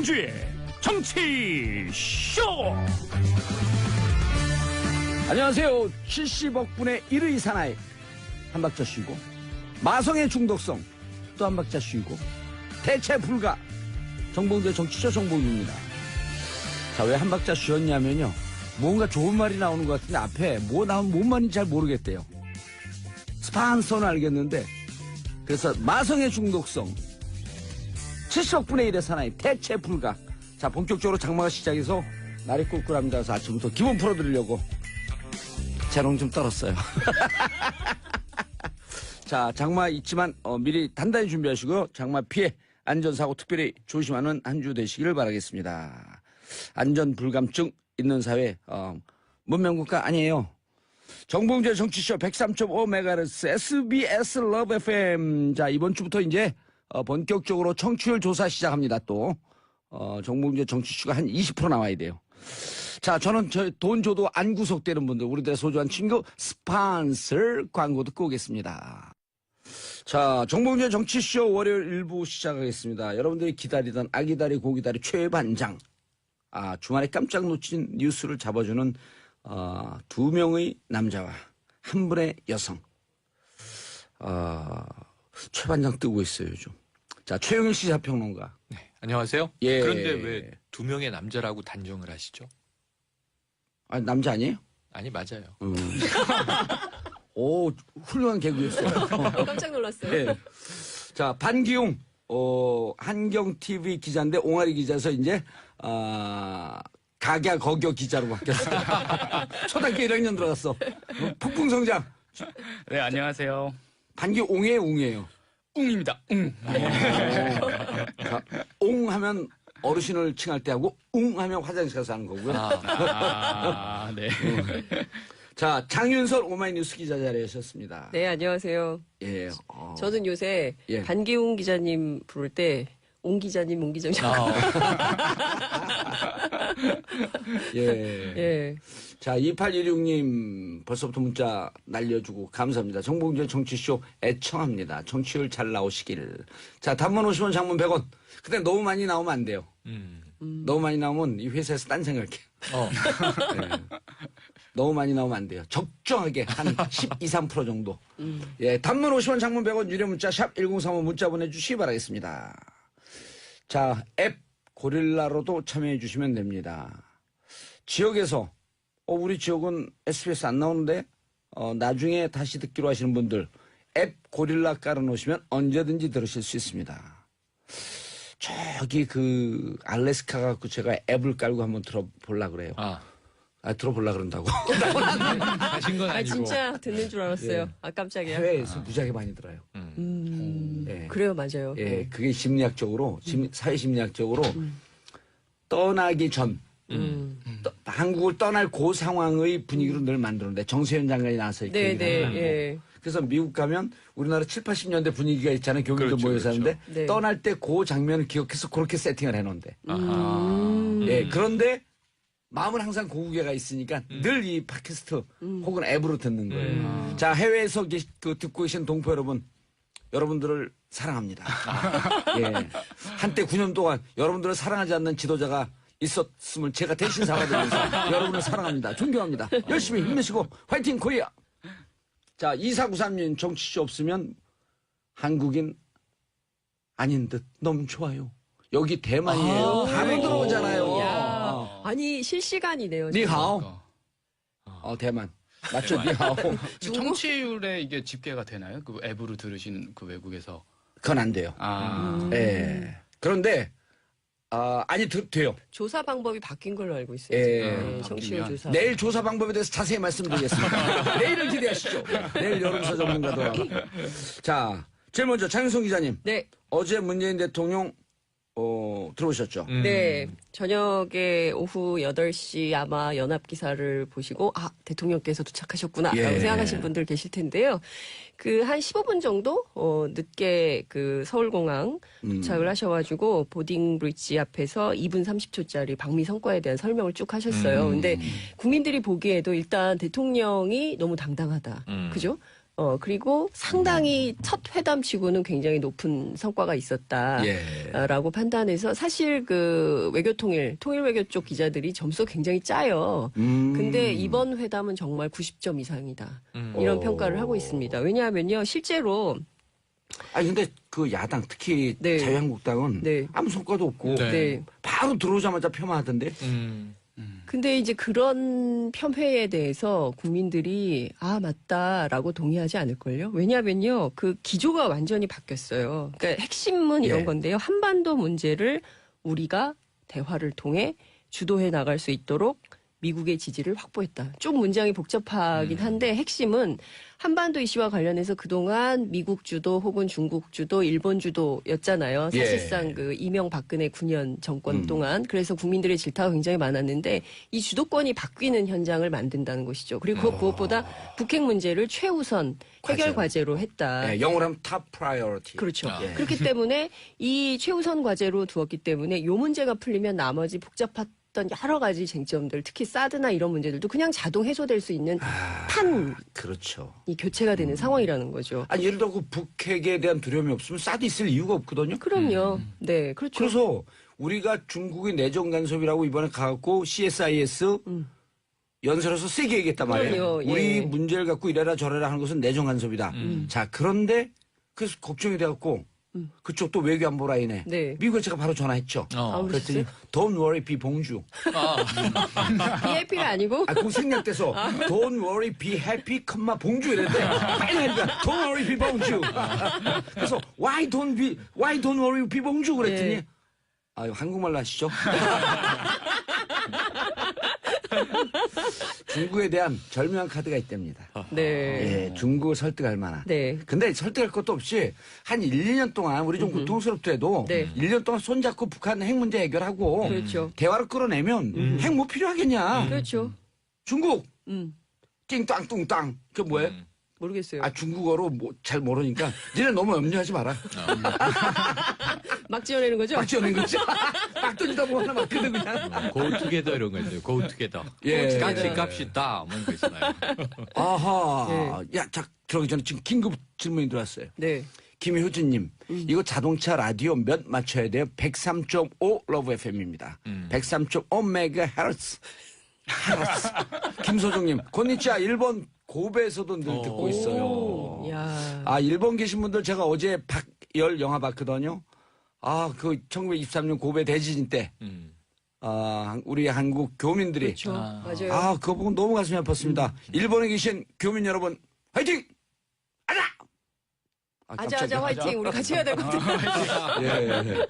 정봉주의 정치쇼. 안녕하세요. 70억 분의 1의 사나이 한 박자 쉬고, 마성의 중독성 또 한 박자 쉬고, 대체 불가 정봉주의 정치쇼 정봉주입니다. 자, 왜 한 박자 쉬었냐면요, 뭔가 좋은 말이 나오는 것 같은데 앞에 뭐 나오면 뭔 말인지 잘 모르겠대요. 스판서는 알겠는데, 그래서 마성의 중독성 70억 분의 1의 사나이 대체 불가. 자, 본격적으로 장마가 시작해서 날이 꿀꿀합니다. 그래서 아침부터 기분 풀어드리려고 재롱 좀 떨었어요. 자, 장마 있지만 미리 단단히 준비하시고요. 장마 피해 안전사고 특별히 조심하는 한 주 되시기를 바라겠습니다. 안전불감증 있는 사회 문명국가 아니에요. 정봉주의 정치쇼 103.5MHz SBS 러브 FM. 자, 이번 주부터 이제 본격적으로 청취율 조사 시작합니다. 또 정봉주의 정치쇼가 한 20% 나와야 돼요. 자, 저는 돈 줘도 안 구속되는 분들, 우리들의 소중한 친구 스폰서 광고 듣고 오겠습니다. 자, 정봉주의 정치쇼 월요일 일부 시작하겠습니다. 여러분들이 기다리던 아기다리 고기다리 최반장. 주말에 깜짝 놓친 뉴스를 잡아주는 두 명의 남자와 한 분의 여성. 최반장 뜨고 있어요, 요즘. 자, 최영일 시사평론가. 네, 안녕하세요. 예. 그런데 왜 두 명의 남자라고 단정을 하시죠? 남자 아니에요? 아니, 맞아요. 오, 훌륭한 개그였어요. 깜짝 놀랐어요. 네. 자, 반기웅, 한경TV 기자인데, 옹알이 기자에서 이제, 각야 거겨 기자로 바뀌었어요. 초등학교 1학년 들어갔어. 폭풍성장. 네, 안녕하세요. 반기웅의 웅이에요. 웅입니다. 웅. 자, 옹 하면 어르신을 칭할 때 하고, 웅 하면 화장실 가서 하는 거고요. 네. 자, 장윤설 오마이뉴스 기자 자리하셨습니다. 네, 안녕하세요. 예. 저는 요새 예. 반기웅 기자님 부를 때 옹 기자님, 옹 기자님. 예. 예. 자, 2816님 벌써부터 문자 날려주고 감사합니다. 정봉주의 정치쇼 애청합니다. 정치율 잘 나오시길. 자, 단문 50원, 장문 100원. 근데 너무 많이 나오면 안 돼요. 너무 많이 나오면 이 회사에서 딴 생각해. 네. 너무 많이 나오면 안 돼요. 적정하게 한 12, 3% 정도. 예, 단문 50원, 장문 100원, 유료 문자 샵 1035 문자 보내주시기 바라겠습니다. 자, 앱 고릴라로도 참여해 주시면 됩니다. 지역에서 우리 지역은 SBS 안 나오는데 나중에 다시 듣기로 하시는 분들 앱 고릴라 깔아놓으시면 언제든지 들으실 수 있습니다. 저기 알래스카 갖고 제가 앱을 깔고 한번 들어보려고 그래요. 들어보려고 그런다고. 하신 건 아니고. 진짜 듣는 줄 알았어요. 예. 깜짝이야. 해외에서 무지하게 많이 들어요. 예. 그래요, 맞아요. 예, 그게 심리학적으로, 사회심리학적으로 떠나기 전, 한국을 떠날 그 상황의 분위기로 늘 만드는데, 정세현 장관이 나와서 이렇게 네, 얘기를 하는 네, 거. 예. 그래서 미국 가면 우리나라 7, 80년대 분위기가 있잖아요. 교민들 그렇죠, 모여 그렇죠. 사는데, 네. 떠날 때 그 장면을 기억해서 그렇게 세팅을 해놓은데. 아하. 예, 그런데 마음은 항상 고국에가 있으니까 늘 이 팟캐스트 혹은 앱으로 듣는 거예요. 자, 해외에서 듣고 계신 동포 여러분, 여러분들을 사랑합니다. 예. 한때 9년 동안 여러분들을 사랑하지 않는 지도자가 있었음을 제가 대신 사과드리면서 여러분을 사랑합니다. 존경합니다. 열심히 힘내시고 화이팅 코리아. 자, 2493님 정치쇼 없으면 한국인 아닌 듯 너무 좋아요. 여기 대만이에요. 바로 들어오잖아요. 야. 아니, 실시간이네요. 니하오. 대만. 맞죠? 니하오. 정치율에 이게 집계가 되나요? 그 앱으로 들으시는 그 외국에서? 그건 안 돼요. 예. 그런데 아니 돼요. 조사 방법이 바뀐 걸로 알고 있어요. 예. 네, 청취율 바뀌면. 조사. 내일 조사 방법에 대해서 자세히 말씀드리겠습니다. 내일을 기대하시죠. 내일 여론조사 전문가도. 자, 제일 먼저 장윤성 기자님. 네. 어제 문재인 대통령 들어오셨죠? 네. 저녁에 오후 8시 아마 연합기사를 보시고, 대통령께서 도착하셨구나. 예. 라고 생각하신 분들 계실 텐데요. 한 15분 정도, 늦게 서울공항 도착을 하셔가지고, 보딩 브릿지 앞에서 2분 30초짜리 방미 성과에 대한 설명을 쭉 하셨어요. 근데 국민들이 보기에도 일단 대통령이 너무 당당하다. 그죠? 그리고 상당히 첫 회담치고는 굉장히 높은 성과가 있었다. 예. 라고 판단해서 사실 그 통일 외교 쪽 기자들이 점수가 굉장히 짜요. 근데 이번 회담은 정말 90점 이상이다. 이런 오. 평가를 하고 있습니다. 왜냐하면요, 실제로 아니 근데 그 야당 특히 네. 자유한국당은 네. 아무 성과도 없고 네. 네. 바로 들어오자마자 폄하하던데. 근데 이제 그런 폄훼에 대해서 국민들이 맞다라고 동의하지 않을걸요? 왜냐하면요, 그 기조가 완전히 바뀌었어요. 그러니까 핵심은 이런 예. 건데요. 한반도 문제를 우리가 대화를 통해 주도해 나갈 수 있도록 미국의 지지를 확보했다. 좀 문장이 복잡하긴 한데 핵심은 한반도 이슈와 관련해서 그동안 미국 주도 혹은 중국 주도, 일본 주도였잖아요. 예. 사실상 그 이명박근혜 9년 정권 동안. 그래서 국민들의 질타가 굉장히 많았는데 이 주도권이 바뀌는 현장을 만든다는 것이죠. 그리고 무엇보다 북핵 문제를 최우선 해결 과제로 했다. 예, 영어로 하면 top priority. 그렇죠. 예. 그렇기 때문에 이 최우선 과제로 두었기 때문에 이 문제가 풀리면 나머지 복잡한 여러 가지 쟁점들, 특히 사드나 이런 문제들도 그냥 자동 해소될 수 있는 판이 그렇죠. 교체가 되는 상황이라는 거죠. 아니 예를 들어 그 북핵에 대한 두려움이 없으면 사드 있을 이유가 없거든요. 그럼요. 네, 그렇죠. 그래서 우리가 중국의 내정 간섭이라고 이번에 가갖고 CSIS 연설에서 세게 얘기했단 말이에요. 그럼요, 예. 우리 문제를 갖고 이래라 저래라 하는 것은 내정 간섭이다. 자, 그런데 그래서 걱정이 돼갖고 그쪽 또 외교안보 라인에 네. 미국에 제가 바로 전화했죠. 아, 그랬더니 Don't worry, be 봉주. BAP가 아니고 그 생략돼서 Don't worry, be happy, 봉주 이랬대. 빨리 하니까 Don't worry, be 봉주. 그래서 Why don't worry, be 봉주 그랬더니 네. 한국말로 하시죠. 중국에 대한 절묘한 카드가 있답니다. 네. 예, 중국을 설득할 만한. 네. 근데 설득할 것도 없이 한 1, 2년 동안 우리 좀 고통스럽더라도 네. 1년 동안 손잡고 북한 핵 문제 해결하고 그렇죠. 대화를 끌어내면 핵 뭐 필요하겠냐. 그렇죠. 중국 음. 띵땅뚱땅 그게 뭐예요? 모르겠어요. 중국어로 잘 모르니까 니네 너무 염려하지 마라. 막 지어내는 거죠? 막 지어낸 거지. 막 던지다 보면 하나 맞거든 그냥. Go together 이런 거 있어요. Go together. 예. 같이 갑시다. 뭐 이런 거 있잖아요. 아하. 야, 자, 들어가기 전에 지금 긴급 질문이 들어왔어요. 네. 김효진님, 이거 자동차 라디오 몇 맞춰야 돼요? 103.5 러브 FM입니다. 103.5 메가헤르츠. 김소정님, 곤니치와 일본 고베에서도 늘 듣고 있어요. 야. 일본 계신 분들 제가 어제 박열 영화 봤거든요. 그 1923년 고베 대지진 때, 우리 한국 교민들이. 그렇죠. 맞아요. 그거 보고 너무 가슴이 아팠습니다. 일본에 계신 교민 여러분, 화이팅! 아자 화이팅. 우리 같이 해야 될 것 같아요. 예.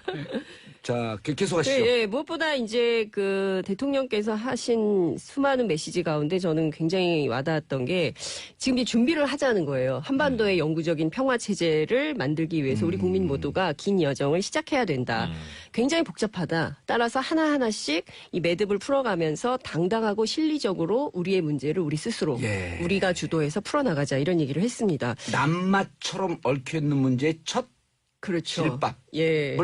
자, 계속 하시죠. 네, 무엇보다 이제 그 대통령께서 하신 수많은 메시지 가운데 저는 굉장히 와닿았던 게 지금 이제 준비를 하자는 거예요. 한반도의 영구적인 평화 체제를 만들기 위해서 우리 국민 모두가 긴 여정을 시작해야 된다. 굉장히 복잡하다. 따라서 하나하나씩 이 매듭을 풀어가면서 당당하고 실리적으로 우리의 문제를 우리 스스로 예. 우리가 주도해서 풀어나가자 이런 얘기를 했습니다. 남맛처럼 얽혀있는 문제의 첫 그렇죠. 실밥을 예.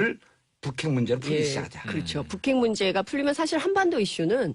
북핵 문제로 풀기 예, 시작하자. 그렇죠. 북핵 문제가 풀리면 사실 한반도 이슈는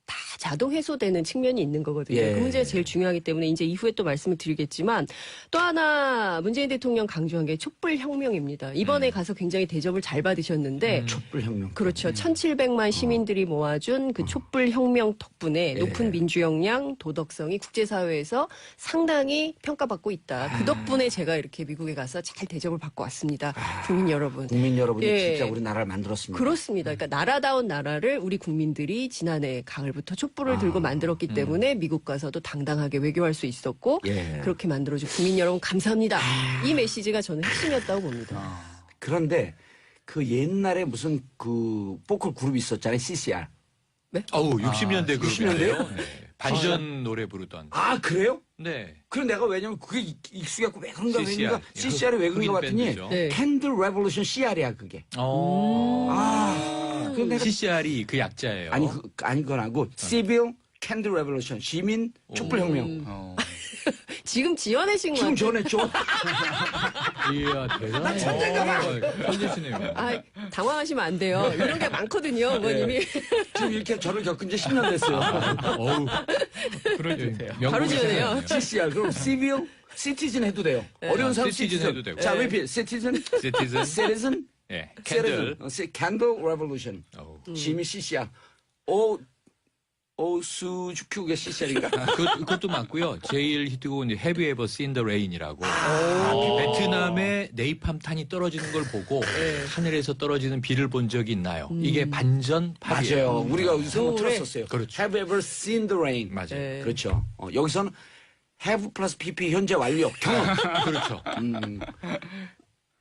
다 자동 해소되는 측면이 있는 거거든요. 예. 그 문제가 제일 중요하기 때문에 이제 이후에 또 말씀을 드리겠지만 또 하나 문재인 대통령 강조한 게 촛불혁명입니다. 이번에 가서 굉장히 대접을 잘 받으셨는데 촛불혁명. 그렇죠. 1,700만 시민들이 모아준 그 촛불혁명 덕분에 높은 민주 역량, 도덕성이 국제사회에서 상당히 평가받고 있다. 그 덕분에 제가 이렇게 미국에 가서 잘 대접을 받고 왔습니다. 국민 여러분. 국민 여러분이 예. 진짜 우리나라를 만들었습니다. 그렇습니다. 그러니까 나라다운 나라를 우리 국민들이 지난해 가을부터 촛불을 들고 만들었기 때문에 미국 가서도 당당하게 외교할 수 있었고 예. 그렇게 만들어준 국민 여러분 감사합니다. 이 메시지가 저는 핵심이었다고 봅니다. 그런데 그 옛날에 무슨 그 보컬 그룹이 있었잖아요. CCR. 60년대 60년대요? 그룹이에요. 네. 반전 노래 부르던. 그래요? 네. 그럼 내가 왜냐면 그게 익숙해갖고 왜 그런가 CCR. 왜는가 CCR이 왜 그런가 흑인 봤더니 밴드죠. 네. 캔들 레볼루션 CR이야 그게. 그 내가 CCR이 그 약자예요. 아니 그건 아니고 Civil Candle Revolution 시민 촛불혁명. 지금 지어내신 거 지금 같아요. 전했죠. 이야, 대단해. 천재인가 봐. 천재시네요. 당황하시면 안 돼요. 이런 게 많거든요, 어머님이. 지금 이렇게 저를 겪은 지 10년 됐어요. 어우. 그러주세요. 바로 지어내요. CCR 그럼 Civil 시티즌 해도 돼요. 어려운 사람 시티즌 시티즌 해도 되고. 자, repeat. 시티즌, 시티즌. citizen, 예. citizen. 캔들. Candle Revolution. 어우. 심이 CCR. 오수주큐가 CCR인가? 그것도 맞고요. 제일 히트곡은 Have You Ever Seen the Rain이라고 베트남에 네이팜탄이 떨어지는 걸 보고 하늘에서 떨어지는 비를 본 적이 있나요? 이게 반전 팝이에요. 맞아요. 우리가 여기서 한번 노래. 틀었었어요. 그렇죠. Have you ever seen the rain? 맞아요. 네. 그렇죠. 여기서는 have 플러스 pp 현재 완료 경험. 그렇죠.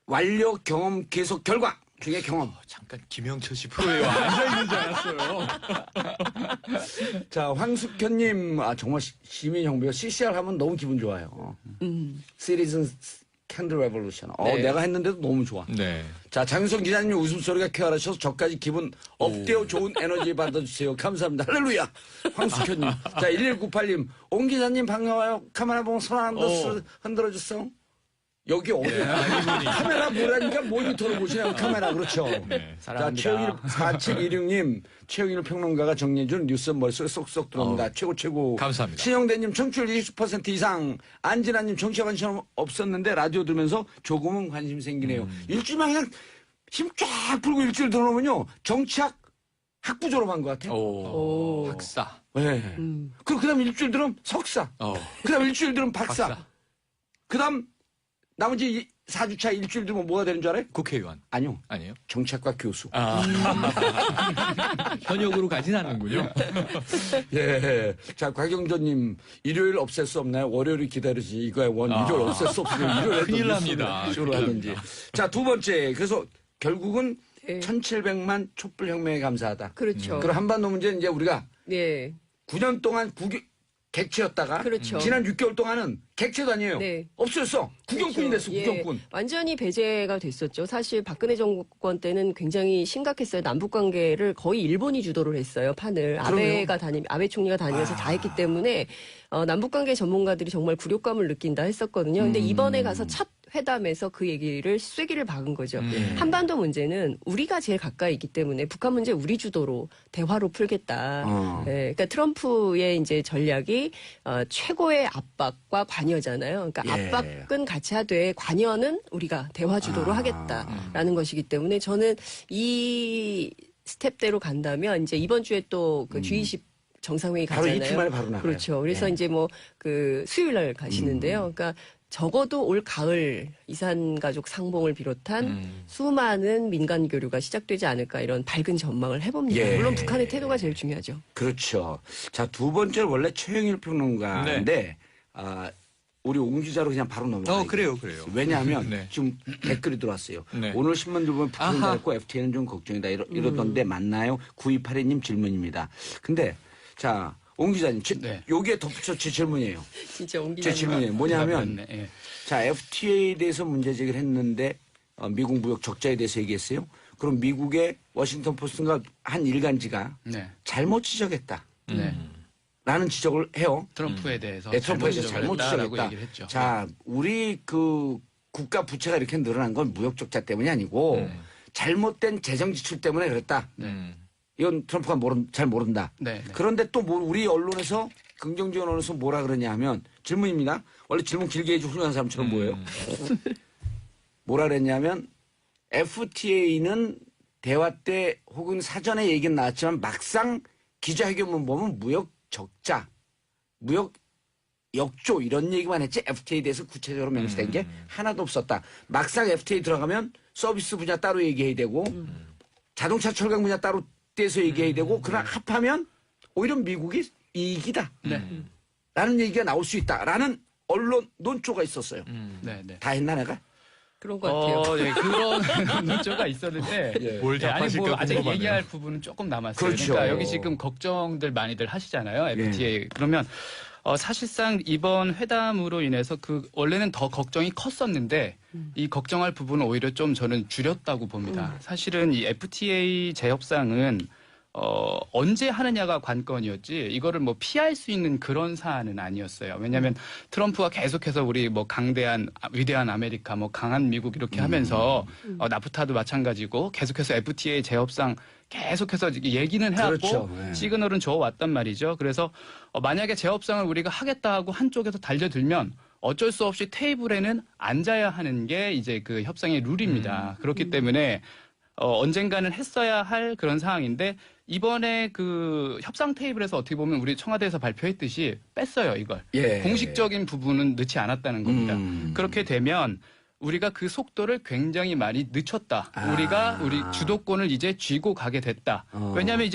완료 경험 계속 결과 중에 경험. 잠깐 김영철 씨 프로에 앉아 있는 줄 알았어요. 자, 황숙현님, 정말 시민 형배가 CCR 하면 너무 기분 좋아요. Citizen Candle Revolution. 네. 내가 했는데도 너무 좋아. 네. 자, 장윤성 기자님 웃음소리가 쾌활하셔서 저까지 기분 업되어 좋은 에너지 받아주세요. 감사합니다. 할렐루야. 황숙현님. 자, 1198님. 옹 기자님 반가워요. 카메라 보고 손 한 번 흔들어주세요. 여기 어디 카메라 보라니까 모니터로 보시냐고 카메라 그렇죠. 네. 자, 사랑합니다. 최영일 4726님 최영일 평론가가 정리해준 뉴스 머릿속에 쏙쏙 들어옵니다. 최고. 감사합니다. 신영대님 청취율 20% 이상. 안진아님 정치에 관심 없었는데 라디오 들으면서 조금은 관심 생기네요. 일주일만 그냥 힘 쫙 풀고 일주일 들어오면요 정치학 학부 졸업한 것 같아요. 오. 박사. 네. 그다음 일주일 들으면 석사. 그다음 일주일 들으면 박사. 박사. 그다음 나머지 4주차 일주일 들면 뭐가 되는 줄 알아요? 국회의원. 아니요. 아니에요? 정치학과 교수. 현역으로 가진 않는군요. 예. 자, 곽영조님, 일요일 없앨 수 없나요? 월요일이 기다리지. 이거야, 일요일 없앨 수 없으면 일요일에 큰일 납니다. 주로 큰일 하는지. 납니다. 자, 두 번째. 그래서 결국은 네. 1700만 촛불혁명에 감사하다. 그렇죠. 그럼 한반도 문제는 이제 우리가 네. 9년 동안 객체였다가 그렇죠. 지난 6개월 동안은 객체도 아니에요. 네. 없어졌어. 구경꾼이 됐어, 예, 구경꾼. 완전히 배제가 됐었죠. 사실 박근혜 정권 때는 굉장히 심각했어요. 남북 관계를 거의 일본이 주도를 했어요. 판을 아베 총리가 다니면서 다 했기 때문에 남북 관계 전문가들이 정말 굴욕감을 느낀다 했었거든요. 근데 이번에 가서 첫 회담에서 그 얘기를 쐐기를 박은 거죠. 한반도 문제는 우리가 제일 가까이 있기 때문에 북한 문제 우리 주도로 대화로 풀겠다. 예, 그러니까 트럼프의 이제 전략이 최고의 압박과 관여잖아요. 그러니까 예. 압박은 같이 하되 관여는 우리가 대화 주도로 하겠다라는 것이기 때문에 저는 이 스텝대로 간다면 이제 이번 주에 또 그 G20 정상회의 바로 가잖아요. 이틀 만에 바로 나가요. 그렇죠. 그래서 예. 이제 뭐 그 수요일 날 가시는데요. 그러니까 적어도 올 가을 이산 가족 상봉을 비롯한 수많은 민간 교류가 시작되지 않을까 이런 밝은 전망을 해봅니다. 예. 물론 북한의 태도가 제일 중요하죠. 그렇죠. 자, 두 번째는 원래 최영일 평론가인데, 우리 옹 기자로 그냥 바로 넘어가요. 그래요. 왜냐하면 네. 지금 댓글이 들어왔어요. 네. 오늘 신문 들보면 북한 아하. 잘했고 FTA는 좀 걱정이다. 이러던데 맞나요? 9282님 질문입니다. 근데 자, 옹 기자님, 네. 여기에 덧붙여 제 질문이에요. 진짜 옹 제 기자님. 질문이에요. 뭐냐면 네, 예. 자, FTA에 대해서 문제 제기를 했는데 미국 무역 적자에 대해서 얘기했어요. 그럼 미국의 워싱턴 포스트가 한 일간지가 네. 잘못 지적했다. 네. 라는 지적을 해요. 트럼프에 대해서 네, 트럼프에서 잘못 지적했다라고 지적했다. 얘기를 했죠. 자, 우리 그 국가 부채가 이렇게 늘어난 건 무역 적자 때문이 아니고 잘못된 재정 지출 때문에 그랬다. 이건 트럼프가 잘 모른다. 네, 네. 그런데 또 우리 언론에서 긍정적인 언론에서 뭐라 그러냐 하면 질문입니다. 원래 질문 길게 해주 훌륭한 사람처럼 보여요. 뭐라 그랬냐면 FTA는 대화 때 혹은 사전에 얘기는 나왔지만 막상 기자회견문 보면 무역 적자, 무역 역조 이런 얘기만 했지 FTA에 대해서 구체적으로 명시된 게 하나도 없었다. 막상 FTA 들어가면 서비스 분야 따로 얘기해야 되고 자동차 철강 분야 따로 떼서 얘기해야 되고 그러나 합하면 오히려 미국이 이익이다. 라는 얘기가 나올 수 있다라는 언론 논조가 있었어요. 네, 네. 다 했나 내가? 그런 것 같아요. 네, 그런 논조가 있었는데 뭘 네, 아니 뭐 답하실까 아직 궁금하네요. 얘기할 부분은 조금 남았어요. 그렇죠. 그러니까 여기 지금 걱정들 많이들 하시잖아요. FTA. 그러면 사실상 이번 회담으로 인해서 원래는 더 걱정이 컸었는데 이 걱정할 부분은 오히려 좀 저는 줄였다고 봅니다. 사실은 이 FTA 재협상은 언제 하느냐가 관건이었지 이거를 뭐 피할 수 있는 그런 사안은 아니었어요. 왜냐하면 트럼프가 계속해서 우리 뭐 위대한 아메리카, 뭐 강한 미국 이렇게 하면서 나프타도 마찬가지고 계속해서 FTA 재협상 계속해서 얘기는 해왔고 그렇죠. 네. 시그널은 줘왔단 말이죠. 그래서 만약에 재협상을 우리가 하겠다 하고 한쪽에서 달려들면 어쩔 수 없이 테이블에는 앉아야 하는 게 이제 그 협상의 룰입니다. 그렇기 때문에 언젠가는 했어야 할 그런 상황인데 이번에 그 협상 테이블에서 어떻게 보면 우리 청와대에서 발표했듯이 뺐어요, 이걸. 예. 공식적인 부분은 넣지 않았다는 겁니다. 그렇게 되면 우리가 그 속도를 굉장히 많이 늦췄다. 우리가 우리 주도권을 이제 쥐고 가게 됐다. 왜냐하면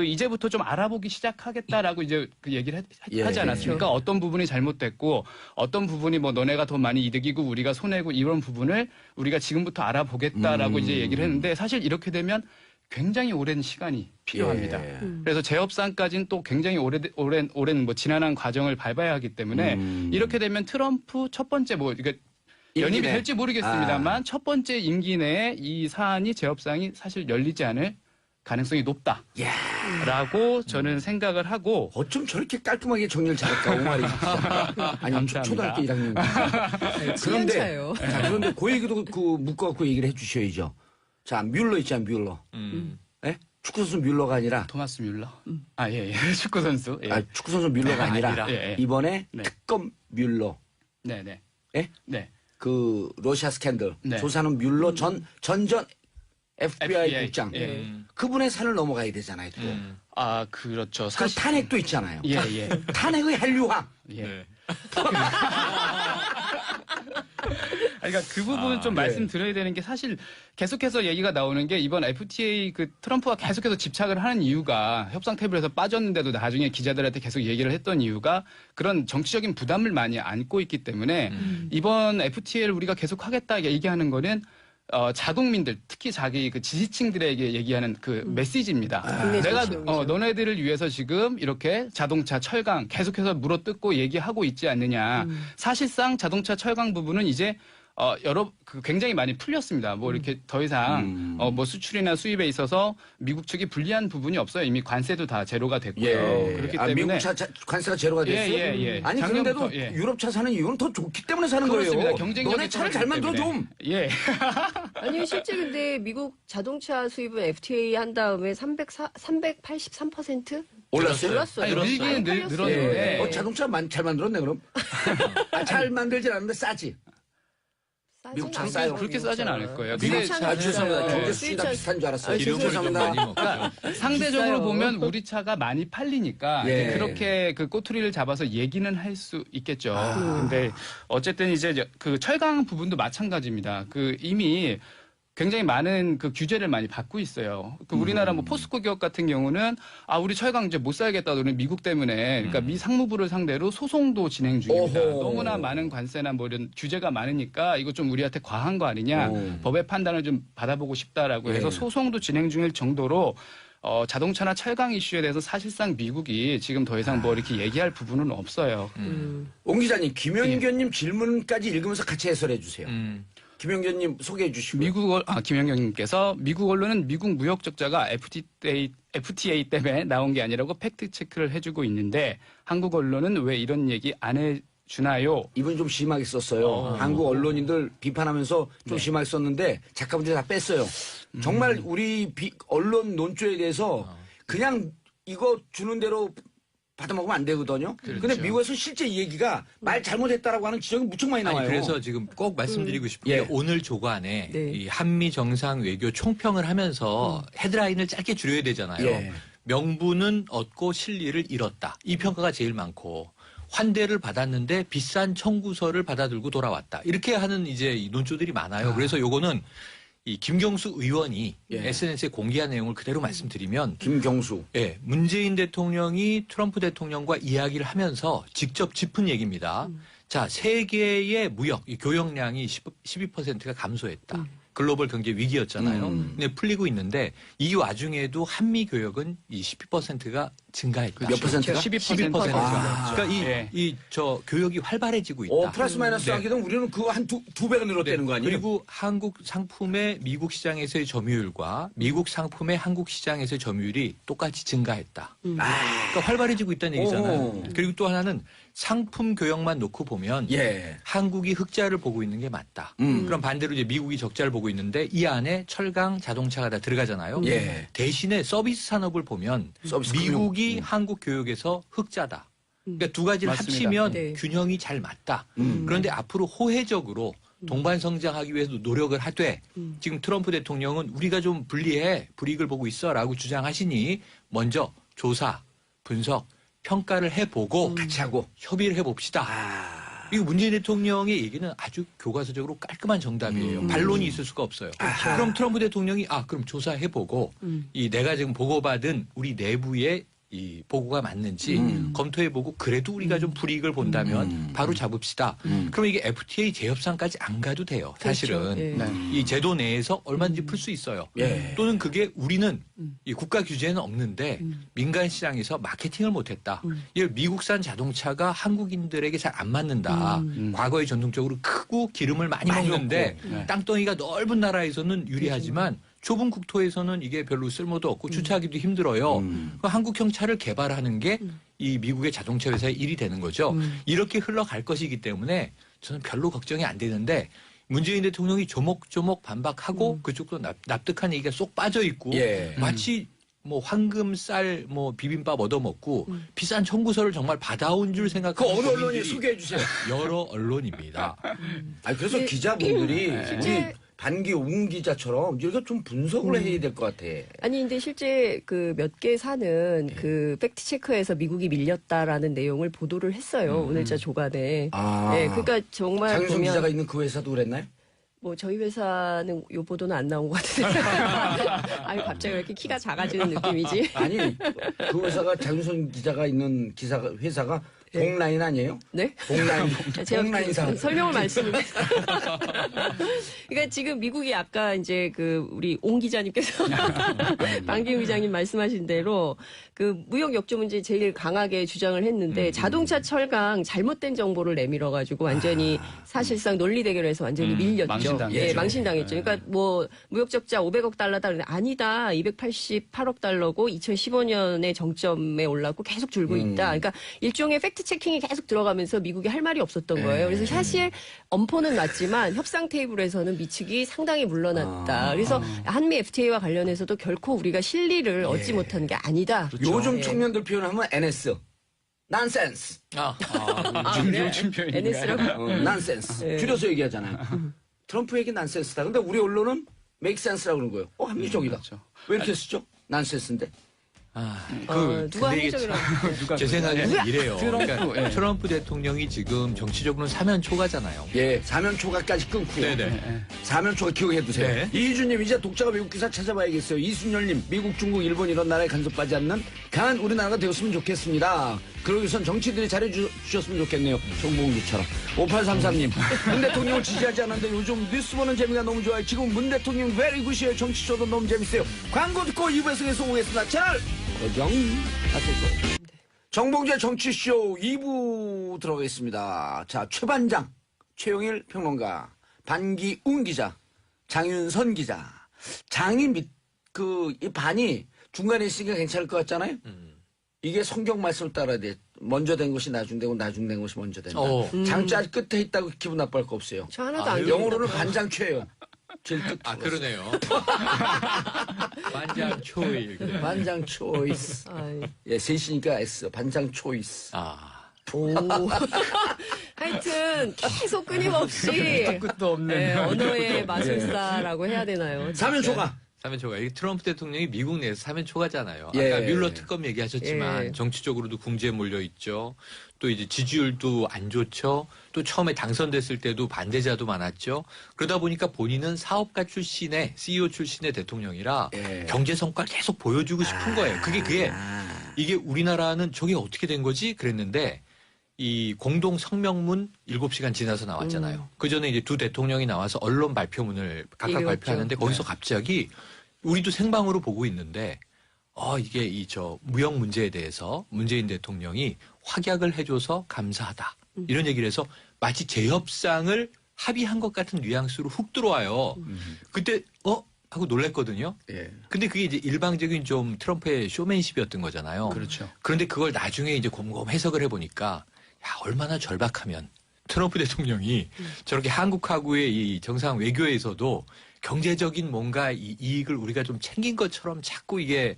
이제부터 좀 알아보기 시작하겠다라고 이제 그 얘기를 하지 않았습니까? 어떤 부분이 잘못됐고 어떤 부분이 뭐 너네가 더 많이 이득이고 우리가 손해고 이런 부분을 우리가 지금부터 알아보겠다라고 이제 얘기를 했는데 사실 이렇게 되면 굉장히 오랜 시간이 필요합니다. 예. 그래서 재협상까지는 또 굉장히 오랜 뭐 지난한 과정을 밟아야 하기 때문에 이렇게 되면 트럼프 첫 번째 뭐 이게 연임이 임기내. 될지 모르겠습니다만 첫 번째 임기 내에 이 사안이 재협상이 사실 열리지 않을 가능성이 높다라고 저는 생각을 하고 어쩜 저렇게 깔끔하게 정리를 잘할까, 오마리. 아니, 감사합니다. 초등학교 1학년. 수년차예요. 그런데 그 얘기도 묶어갖고 얘기를 해주셔야죠. 자, 뮬러 있잖아요, 뮬러. 예? 축구선수 뮬러가 아니라, 토마스 뮬러. 아, 예. 축구 선수. 예. 축구선수 뮬러가 아니라, 예. 이번에 네. 특검 뮬러. 네. 예? 네. 그 러시아 스캔들 네. 조사하는 뮬러 전전 FBI FBI. 국장 예. 그분의 산을 넘어가야 되잖아요. 또. 아, 그렇죠. 그 사실 탄핵도 있잖아요. 예. 탄핵의 헬류황. 예. 네. 그러니까 그 부분은 좀 말씀드려야 되는 게 사실 계속해서 얘기가 나오는 게 이번 FTA 그 트럼프가 계속해서 집착을 하는 이유가 협상 테이블에서 빠졌는데도 나중에 기자들한테 계속 얘기를 했던 이유가 그런 정치적인 부담을 많이 안고 있기 때문에 이번 FTA를 우리가 계속 하겠다 얘기하는 거는 자국민들 특히 자기 그 지지층들에게 얘기하는 그 메시지입니다. 내가 너네들을 위해서 지금 이렇게 자동차, 철강 계속해서 물어뜯고 얘기하고 있지 않느냐. 사실상 자동차, 철강 부분은 이제 굉장히 많이 풀렸습니다. 뭐 이렇게 더 이상 뭐 수출이나 수입에 있어서 미국 측이 불리한 부분이 없어요. 이미 관세도 다 제로가 됐고요. 그렇기 때문에 미국 차 관세가 제로가 됐어요. 예. 아니 작년부터, 그런데도 예. 유럽 차 사는 이유는 더 좋기 때문에 사는 그렇습니다. 거예요. 경쟁력이 너네 차를 잘 만들어 좀. 예. 아니 실제 근데 미국 자동차 수입은 FTA 한 다음에 383% 올랐어요? 올랐어요. 아니, 늘기는 많이 늘었는데. 팔렸어요. 자동차 잘 만들었네 그럼. 잘 만들진 않는데 싸지. 미국 차 싸요. 그렇게 싸진 않을 거예요. 미국 근데 차 죄송합니다. 네. 경제 수지다 비슷한 줄 알았어요. 기름을 좀 많이 먹죠. 상대적으로 비싸요. 보면 우리 차가 많이 팔리니까 예. 이제 그렇게 그 꼬투리를 잡아서 얘기는 할 수 있겠죠. 근데 어쨌든 이제 그 철강 부분도 마찬가지입니다. 그 이미 굉장히 많은 그 규제를 많이 받고 있어요. 그 우리나라 뭐 포스코 기업 같은 경우는 우리 철강 이제 못 살겠다. 우리 미국 때문에 그러니까 미 상무부를 상대로 소송도 진행 중입니다. 오호. 너무나 많은 관세나 뭐 이런 규제가 많으니까 이거 좀 우리한테 과한 거 아니냐. 법의 판단을 좀 받아보고 싶다라고 해서 소송도 진행 중일 정도로 자동차나 철강 이슈에 대해서 사실상 미국이 지금 더 이상 뭐 이렇게 얘기할 부분은 없어요. 옹 기자님, 김현견님 질문까지 읽으면서 같이 해설해 주세요. 김현견님 소개해 주시고요. 김영경님께서 미국 언론은 미국 무역 적자가 FTA 때문에 나온 게 아니라고 팩트 체크를 해주고 있는데 한국 언론은 왜 이런 얘기 안 해주나요? 이분 좀 심하게 썼어요. 한국 언론인들 비판하면서 좀 심하게 썼는데 작가분들이 다 뺐어요. 정말 우리 언론 논조에 대해서 그냥 이거 주는 대로 받아먹으면 안 되거든요. 근데 미국에서 실제 이 얘기가 말 잘못했다라고 하는 지적이 무척 많이 나와요. 아니, 그래서 지금 꼭 말씀드리고 싶은 게 예. 오늘 조간에 네. 이 한미 정상 외교 총평을 하면서 헤드라인을 짧게 줄여야 되잖아요. 예. 명분은 얻고 실리를 잃었다. 이 평가가 제일 많고 환대를 받았는데 비싼 청구서를 받아들고 돌아왔다. 이렇게 하는 이제 이 논조들이 많아요. 그래서 요거는 이 김경수 의원이 SNS에 공개한 내용을 그대로 말씀드리면 김경수. 예, 문재인 대통령이 트럼프 대통령과 이야기를 하면서 직접 짚은 얘기입니다. 자, 세계의 무역, 이 교역량이 12%가 감소했다. 글로벌 경제 위기였잖아요. 근데 풀리고 있는데 이 와중에도 한미 교역은 이 12%가 증가했다. 몇 퍼센트가? 12%가. 그러니까 저 교역이 활발해지고 있다. 플러스 마이너스 하게 되면 우리는 그거 한 두 배가 늘었다는 거 아니에요? 그리고 한국 상품의 미국 시장에서의 점유율과 미국 상품의 한국 시장에서의 점유율이 똑같이 증가했다. 그러니까 활발해지고 있다는 얘기잖아요. 오. 그리고 또 하나는 상품 교역만 놓고 보면 예. 한국이 흑자를 보고 있는 게 맞다. 그럼 반대로 이제 미국이 적자를 보고 있는데 이 안에 철강, 자동차가 다 들어가잖아요. 예. 대신에 서비스 산업을 보면 서비스 미국이 한국 교역에서 흑자다. 그러니까 두 가지를 맞습니다. 합치면 네. 균형이 잘 맞다. 그런데 앞으로 호혜적으로 동반 성장하기 위해서 노력을 하되 지금 트럼프 대통령은 우리가 좀 불리해 불이익을 보고 있어라고 주장하시니 먼저 조사, 분석, 평가를 해보고 같이 하고. 협의를 해봅시다. 이거 문재인 대통령의 얘기는 아주 교과서적으로 깔끔한 정답이에요. 반론이 있을 수가 없어요. 그럼 트럼프 대통령이 그럼 조사해보고 이 내가 지금 보고받은 우리 내부의 이 보고가 맞는지 검토해보고 그래도 우리가 좀 불이익을 본다면 바로 잡읍시다. 그럼 이게 FTA 재협상까지 안 가도 돼요. 사실은 그렇죠. 예. 네. 이 제도 내에서 얼마든지 풀 수 있어요. 예. 또는 그게 우리는 이 국가 규제는 없는데 민간 시장에서 마케팅을 못했다. 이 미국산 자동차가 한국인들에게 잘 안 맞는다. 과거에 전통적으로 크고 기름을 많이 먹는데 먹고. 네. 땅덩이가 넓은 나라에서는 유리하지만 좁은 국토에서는 이게 별로 쓸모도 없고 주차하기도 힘들어요. 그 한국형 차를 개발하는 게 이 미국의 자동차 회사의 일이 되는 거죠. 이렇게 흘러갈 것이기 때문에 저는 별로 걱정이 안 되는데 문재인 대통령이 조목조목 반박하고 그쪽도 납득한 얘기가 쏙 빠져 있고 예. 마치 뭐 황금 쌀 뭐 비빔밥 얻어먹고 비싼 청구서를 정말 받아온 줄 그 생각하는 어느 언론이 국민들이 소개해 주세요. 여러 언론입니다. 그래서 네. 기자분들이 실제- 우리 반기웅 기자처럼 이렇게 좀 분석을 해야 될 것 같아. 아니 근데 실제 그 몇 개 사는 그 팩트 체크에서 미국이 밀렸다라는 내용을 보도를 했어요. 오늘자 조간에. 아. 네, 그러니까 정말 장윤성 보면 기자가 있는 그 회사도 그랬나요? 뭐 저희 회사는 요 보도는 안 나온 것 같은데. 아니 갑자기 왜 이렇게 키가 작아지는 느낌이지? 아니 그 회사가 장윤성 기자가 있는 회사가 동라인 아니에요? 네? 동라인 제가 동라인사. 설명을 말씀을. 그러니까 지금 미국이 아까 이제 그 우리 옹 기자님께서 방기훈 기자님 말씀하신 대로 그 무역 역조 문제 제일 강하게 주장을 했는데 자동차 철강 잘못된 정보를 내밀어 가지고 완전히 사실상 논리 대결에서 완전히 밀렸죠. 망신당했죠. 예, 망신당했죠. 그러니까 뭐 무역 적자 500억 달러다 그러는데 아니다. 288억 달러고 2015년에 정점에 올랐고 계속 줄고 있다. 그러니까 일종의 팩트 체킹이 계속 들어가면서 미국이 할 말이 없었던 거예요. 그래서 사실 엄포는 맞지만 협상 테이블에서는 미측이 상당히 물러났다. 그래서 한미 FTA와 관련해서도 결코 우리가 실리를 얻지 못하는 게 아니다. 요즘 예. 청년들 표현하면 NS. 난센스. 요즘 표현인가요? NS라고? 난센스. 예. 줄여서 얘기하잖아요. 트럼프 얘기 난센스다. 근데 우리 언론은 make sense라고 그러는 거예요. 합리적이다. 그렇죠. 왜 이렇게 쓰죠? 난센스인데. 누가 근데 이게 합리적이라고? 제 생각에는 이래요. 트럼프, 그러니까 예. 트럼프 대통령이 지금 정치적으로는 사면 초과잖아요. 예, 사면 초과까지 끊고요. 네네. 사면 초과 기억해 두세요. 네. 이희준님 이제 독자가 미국 기사 찾아봐야겠어요. 이순열님 미국, 중국, 일본 이런 나라에 간섭하지 않는 강한 우리나라가 되었으면 좋겠습니다. 그러기 위해선 정치들이 잘해주셨으면 좋겠네요. 정봉주처럼. 5833님 문 대통령을 지지하지 않았는데 요즘 뉴스 보는 재미가 너무 좋아요. 지금 문 대통령 베리 굿이에요. 정치쇼도 너무 재밌어요. 광고 듣고 2부에서 계속 오겠습니다. 채널 고정 하실 거예요. 정봉주의 정치쇼 2부 들어가겠습니다. 자, 최반장, 최용일 평론가, 반기웅 기자, 장윤선 기자. 장이 이 반이 중간에 있으니까 괜찮을 것 같잖아요? 이게 성경 말씀을 따라야 돼. 먼저 된 것이 나중되고 나중된 것이 먼저 된다. 장자 끝에 있다고 기분 나빠할 거 없어요. 저 하나도 안 아유, 영어로는 반장최예요. 제일 끝. 그러네요. 반장 초일. 반장 초이스. 아이, 예, 셋이니까 S. 반장 초이스. 오. 하여튼 계속 끊임없이 끝도 없는. 네, 언어의 마술사라고 해야 되나요? 사면 초과. 사면 초과. 이게 트럼프 대통령이 미국 내에서 사면 초과잖아요. 예. 아까 뮬러 특검 얘기하셨지만 예. 정치적으로도 궁지에 몰려 있죠. 또 이제 지지율도 안 좋죠. 또 처음에 당선됐을 때도 반대자도 많았죠. 그러다 보니까 본인은 사업가 출신의 CEO 출신의 대통령이라 예. 경제 성과를 계속 보여주고 싶은 거예요. 그게 이게 우리나라는 저게 어떻게 된 거지? 그랬는데 이 공동 성명문 7시간 지나서 나왔잖아요. 그 전에 이제 두 대통령이 나와서 언론 발표문을 각각 읽었죠. 발표하는데 거기서 갑자기 우리도 생방으로 보고 있는데 이게 무역 문제에 대해서 문재인 대통령이 확약을 해줘서 감사하다. 이런 얘기를 해서 마치 재협상을 합의한 것 같은 뉘앙스로 훅 들어와요. 그때 하고 놀랬거든요. 예. 근데 그게 이제 일방적인 좀 트럼프의 쇼맨십이었던 거잖아요. 그렇죠. 그런데 그걸 나중에 이제 곰곰 해석을 해보니까 얼마나 절박하면 트럼프 대통령이 저렇게 한국하고의 이 정상 외교에서도 경제적인 뭔가 이 이익을 우리가 좀 챙긴 것처럼 자꾸 이게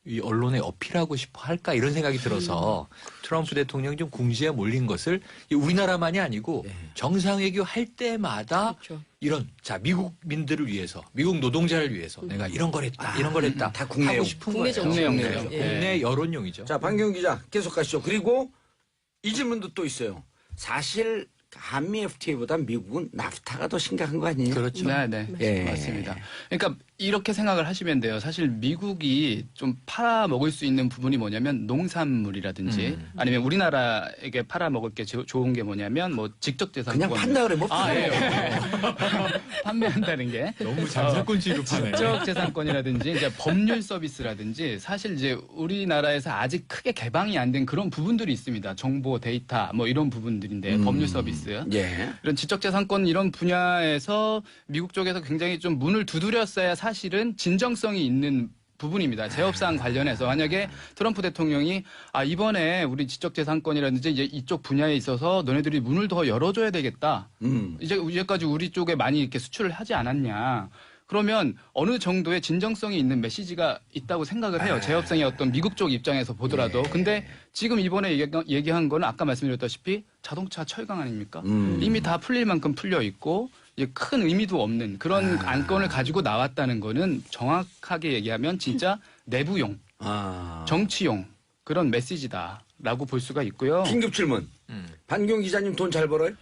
이 언론에 어필하고 싶어 할까 이런 생각이 들어서 트럼프 대통령이 좀 궁지에 몰린 것을 우리나라만이 아니고 정상회교 할 때마다 그렇죠. 이런 자 미국민들을 위해서 미국 노동자를 위해서 내가 이런 걸 했다 이런 걸 했다 다 국내용. 하고 싶은 국내 거예요. 정치용이죠. 국내, 예. 국내 여론용이죠. 자, 반경 기자 계속 가시죠. 그리고 이 질문도 또 있어요. 사실 한미 FTA보다 미국은 나프타가 더 심각한 거 아니에요? 그렇죠. 네. 예. 맞습니다. 그러니까 이렇게 생각을 하시면 돼요. 사실 미국이 좀 팔아먹을 수 있는 부분이 뭐냐면 농산물이라든지 아니면 우리나라에게 팔아먹을 게 좋은 게 뭐냐면 뭐 직접재산권. 그냥 판다 그래. 뭐 아, 예. 팔아요. 판매한다는 게 너무 장사꾼 취급하네. 직접재산권이라든지 이제 법률 서비스라든지 사실 이제 우리나라에서 아직 크게 개방이 안 된 그런 부분들이 있습니다. 정보, 데이터 뭐 이런 부분들인데 법률 서비스. 예. 이런 지적재산권 이런 분야에서 미국 쪽에서 굉장히 좀 문을 두드렸어야 사실은 진정성이 있는 부분입니다. 재업상 관련해서 만약에 트럼프 대통령이 이번에 우리 지적재산권이라든지 이제 이쪽 분야에 있어서 너네들이 문을 더 열어줘야 되겠다. 이제까지 우리 쪽에 많이 이렇게 수출을 하지 않았냐. 그러면 어느 정도의 진정성이 있는 메시지가 있다고 생각을 해요. 재협상의 어떤 미국 쪽 입장에서 보더라도. 근데 지금 이번에 얘기한 거는 아까 말씀드렸다시피 자동차 철강 아닙니까? 이미 다 풀릴 만큼 풀려 있고 이제 큰 의미도 없는 그런 안건을 가지고 나왔다는 거는 정확하게 얘기하면 진짜 내부용, 정치용 그런 메시지다라고 볼 수가 있고요. 긴급 질문. 반경 기자님 돈 잘 벌어요?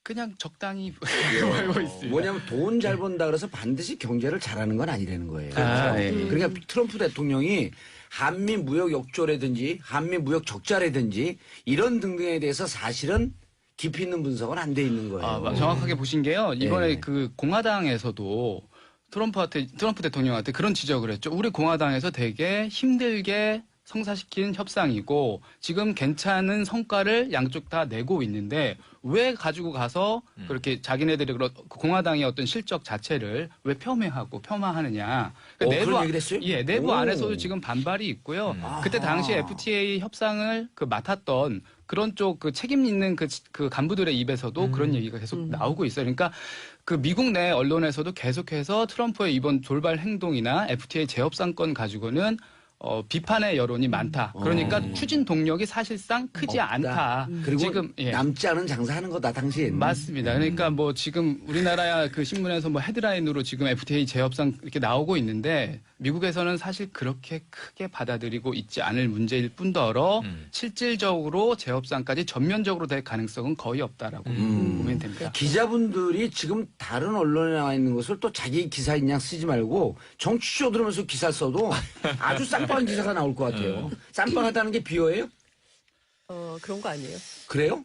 그냥 적당히 벌고 있습니다. 뭐냐면 돈 잘 번다 그래서 반드시 경제를 잘하는 건 아니라는 거예요. 예. 그러니까 트럼프 대통령이 한미 무역 역조라든지 한미 무역 적자라든지 이런 등등에 대해서 사실은 깊이 있는 분석은 안 돼 있는 거예요. 정확하게 보신 게요. 이번에 예. 그 공화당에서도 트럼프 대통령한테 그런 지적을 했죠. 우리 공화당에서 되게 힘들게 성사시킨 협상이고 지금 괜찮은 성과를 양쪽 다 내고 있는데 왜 가지고 가서 그렇게 자기네들이 공화당의 어떤 실적 자체를 왜 폄하하느냐. 그런 얘기를 했어요? 예, 내부 오. 안에서도 지금 반발이 있고요. 그때 당시 FTA 협상을 맡았던 그런 쪽 그 책임 있는 그 간부들의 입에서도 그런 얘기가 계속 나오고 있어요. 그러니까 그 미국 내 언론에서도 계속해서 트럼프의 이번 돌발 행동이나 FTA 재협상권 가지고는 비판의 여론이 많다. 그러니까 추진 동력이 사실상 크지 없다. 않다. 그리고 지금 남지 않은 장사하는 거다 당신. 맞습니다. 그러니까 뭐 지금 우리나라 그 신문에서 뭐 헤드라인으로 지금 FTA 재협상 이렇게 나오고 있는데 미국에서는 사실 그렇게 크게 받아들이고 있지 않을 문제일 뿐더러 실질적으로 재협상까지 전면적으로 될 가능성은 거의 없다라고 보면 됩니다. 기자분들이 지금 다른 언론에 나와 있는 것을 또 자기 기사인 양 쓰지 말고 정치쇼 들으면서 기사 써도 아주 쌈빵한 기사가 나올 것 같아요. 쌈빵하다는 게 비어예요? 그런 거 아니에요? 그래요?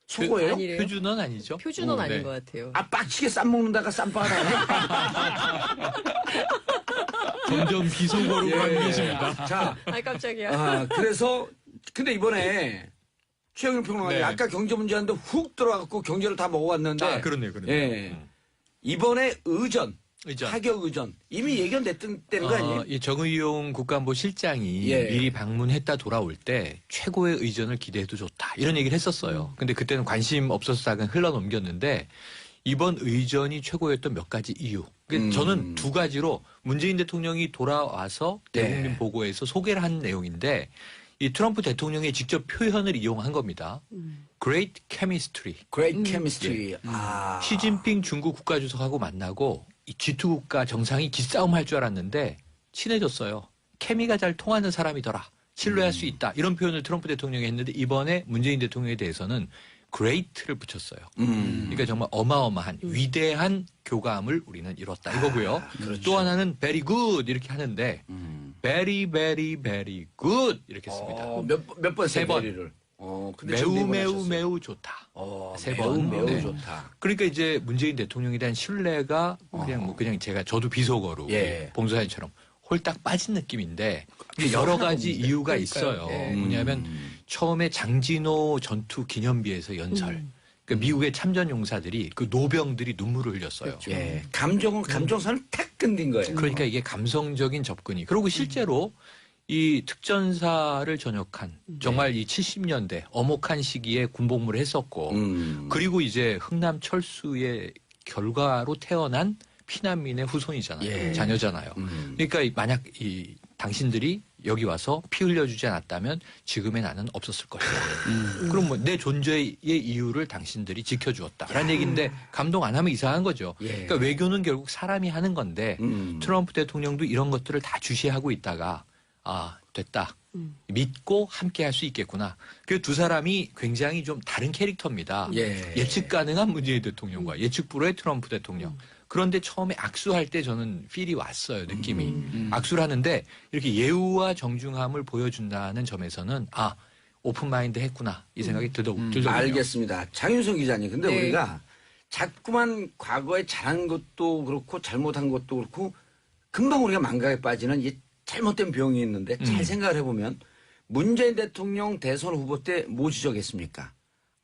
속어예요? 아니래요. 표준어는 아니죠? 표준어는 아닌 네. 것 같아요. 빡치게 쌈 먹는다가 쌈빵하다네. 점점 비속어로 가고 계십니다. 자, 깜짝이야. 그래서 근데 이번에 최영일 평론가님 네. 아까 경제 문제하는데 훅 들어가고 경제를 다 먹어갔는데 그렇네요. 예. 이번에 의전. 타격 의전 이미 예견됐던 때는 거 아니에요? 이 정의용 국가안보 실장이 예. 미리 방문했다 돌아올 때 최고의 의전을 기대해도 좋다 이런 얘기를 했었어요. 근데 그때는 관심 없어서 잠깐 흘러넘겼는데 이번 의전이 최고였던 몇 가지 이유. 저는 두 가지로 문재인 대통령이 돌아와서 대국민 네. 보고에서 소개를 한 내용인데 이 트럼프 대통령의 직접 표현을 이용한 겁니다. Great chemistry. Great chemistry. 시진핑 중국 국가주석하고 만나고 이 G2 국가 정상이 기싸움 할 줄 알았는데 친해졌어요. 케미가 잘 통하는 사람이더라. 신뢰할 수 있다. 이런 표현을 트럼프 대통령이 했는데 이번에 문재인 대통령에 대해서는 great를 붙였어요. 그러니까 정말 어마어마한 위대한 교감을 우리는 이뤘다 이거고요. 그렇죠. 또 하나는 very good 이렇게 하는데 very very very good 이렇게 씁니다. 몇 번 세 번. 세번을 매우 좋다. 세 번. 매우 네. 좋다. 그러니까 이제 문재인 대통령에 대한 신뢰가 그냥 저도 비속어로 예. 봉사님처럼 홀딱 빠진 느낌인데 여러 가지 이유가 있어요. 예. 뭐냐면 처음에 장진호 전투 기념비에서 연설. 그러니까 미국의 참전 용사들이 그 노병들이 눈물을 흘렸어요. 예. 감정선을 탁 끊긴 거예요. 그러니까 이게 감성적인 접근이. 그리고 실제로 이 특전사를 전역한 정말 이 70년대 엄혹한 시기에 군복무를 했었고 그리고 이제 흥남 철수의 결과로 태어난 피난민의 후손이잖아요. 예. 자녀잖아요. 그러니까 만약 이 당신들이 여기 와서 피 흘려주지 않았다면 지금의 나는 없었을 것이다. 그럼 뭐 내 존재의 이유를 당신들이 지켜주었다라는 얘기인데 감동 안 하면 이상한 거죠. 예. 그러니까 외교는 결국 사람이 하는 건데 트럼프 대통령도 이런 것들을 다 주시하고 있다가 아 됐다. 믿고 함께 할 수 있겠구나. 그 두 사람이 굉장히 좀 다른 캐릭터입니다. 예. 예측 가능한 문재인 대통령과 예측 불허의 트럼프 대통령. 그런데 처음에 악수할 때 저는 필이 왔어요. 느낌이. 악수를 하는데 이렇게 예우와 정중함을 보여준다는 점에서는 아 오픈마인드 했구나. 이 생각이 들더군요. 알겠습니다. 장윤성 기자님. 근데 네. 우리가 자꾸만 과거에 잘한 것도 그렇고 잘못한 것도 그렇고 금방 우리가 망각에 빠지는 이 잘못된 병이 있는데 잘 생각을 해보면 문재인 대통령 대선 후보 때 뭐 지적했습니까?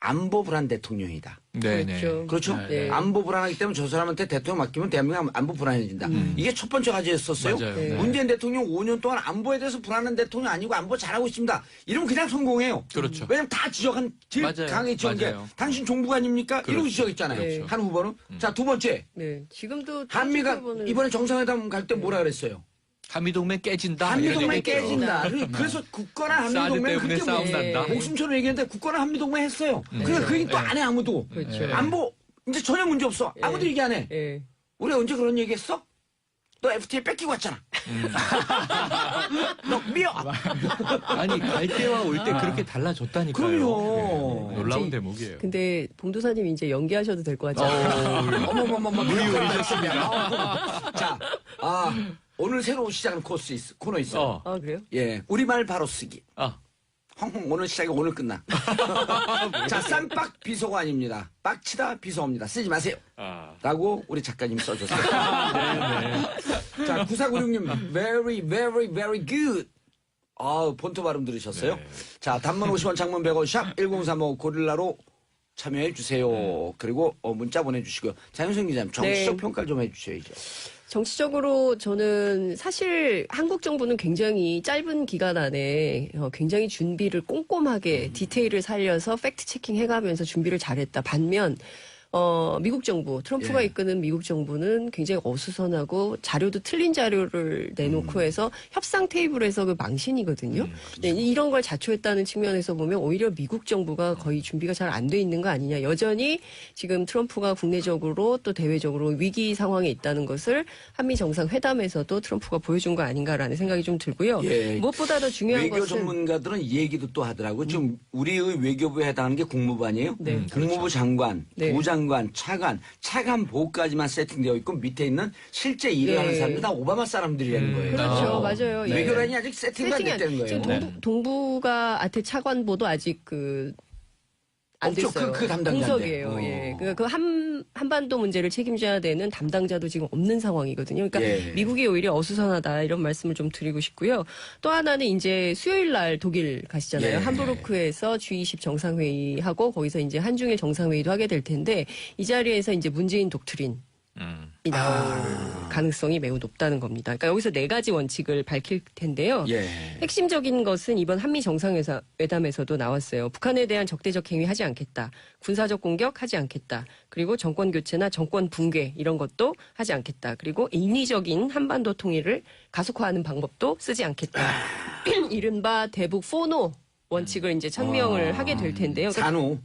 안보 불안 대통령이다. 네네. 그렇죠? 네. 안보 불안하기 때문에 저 사람한테 대통령 맡기면 대한민국 안보 불안해진다. 이게 첫 번째 과제였었어요. 맞아요. 네. 문재인 대통령 5년 동안 안보에 대해서 불안한 대통령 아니고 안보 잘하고 있습니다. 이러면 그냥 성공해요. 그렇죠. 왜냐면 다 지적한 제일 맞아요. 강하게 지적한 게 맞아요. 당신 종북 아닙니까? 이러고 그렇죠. 지적했잖아요. 그렇죠. 한 후보는. 자, 두 번째. 네. 지금도 한미가 후보는 이번에 정상회담 갈 때 뭐라 그랬어요? 한미동맹 깨진다. 한미동맹 이런 얘기죠. 깨진다. 그래서 굳건한 사드 한미동맹 때문에 그때 싸움 뭐 난다. 목숨처럼 얘기했는데 굳건한 한미동맹 했어요. 그러니까 그 얘기 또 안 해 아무도. 그렇죠. 안보 이제 전혀 문제 없어. 아무도 얘기 안 해. 예. 우리 언제 그런 얘기 했어? 너 FTA 뺏기고 왔잖아. 너 미워. 아니 갈 때와 올 때 그렇게 달라졌다니까요. 그럼요. 네, 놀라운 대목이에요. 근데 봉도사님 이제 연기하셔도 될 것 같아요. 어머머머머. 무리오리셨습니다. 자, 오늘 새로 시작하는 코너 있어요. 아, 그래요? 예, 우리말 바로 쓰기. 아, 헝헝 오늘 시작이 오늘 끝나. 자, 쌈박 비속어아닙니다. 빡치다 비속어입니다. 쓰지 마세요. 라고 우리 작가님이 써줬어요. 자, 9496님, very, very, very good. 본토 발음 들으셨어요? 자, 단문 50원, 장문 100원, 샵 1035 고릴라로 참여해 주세요. 그리고 문자 보내주시고요. 장윤성 기자님, 정치적 네. 평가를 좀 해주셔야죠. 정치적으로 저는 사실 한국 정부는 굉장히 짧은 기간 안에 굉장히 준비를 꼼꼼하게 디테일을 살려서 팩트 체킹 해가면서 준비를 잘했다. 반면 미국 정부, 트럼프가 예. 이끄는 미국 정부는 굉장히 어수선하고 자료도 틀린 자료를 내놓고 해서 협상 테이블에서 그 망신이거든요. 네, 이런 걸 자초했다는 측면에서 보면 오히려 미국 정부가 거의 준비가 잘 안 돼 있는 거 아니냐. 여전히 지금 트럼프가 국내적으로 또 대외적으로 위기 상황에 있다는 것을 한미 정상회담에서도 트럼프가 보여준 거 아닌가라는 생각이 좀 들고요. 예. 무엇보다 더 중요한 외교 것은 전문가들은 이 얘기도 또 하더라고요. 지금 우리의 외교부에 해당하는 게 국무부 아니에요? 네. 국무부 장관, 네. 부장관, 차관보까지만 세팅되어 있고 밑에 있는 실제 일을 네. 하는 사람들 다 오바마 사람들이라는 거예요. 그렇죠. 맞아요. 예. 외교란이 아직 세팅도 안 세팅이 됐다는 거예요. 지금 동부가 아태 차관보도 아직 안 없죠. 됐어요. 그 담당자인데. 공석이에요. 예. 그 한반도 문제를 책임져야 되는 담당자도 지금 없는 상황이거든요. 그러니까 예. 미국이 오히려 어수선하다 이런 말씀을 좀 드리고 싶고요. 또 하나는 이제 수요일 날 독일 가시잖아요. 예. 함부르크에서 G20 정상회의 하고 거기서 이제 한중일 정상회의도 하게 될 텐데 이 자리에서 이제 문재인 독트린 이 나올 가능성이 매우 높다는 겁니다. 그러니까 여기서 네 가지 원칙을 밝힐 텐데요. 예. 핵심적인 것은 이번 한미 정상회담에서도 나왔어요. 북한에 대한 적대적 행위 하지 않겠다. 군사적 공격 하지 않겠다. 그리고 정권 교체나 정권 붕괴 이런 것도 하지 않겠다. 그리고 인위적인 한반도 통일을 가속화하는 방법도 쓰지 않겠다. 이른바 대북 포노 원칙을 이제 천명을 하게 될 텐데요. 산호.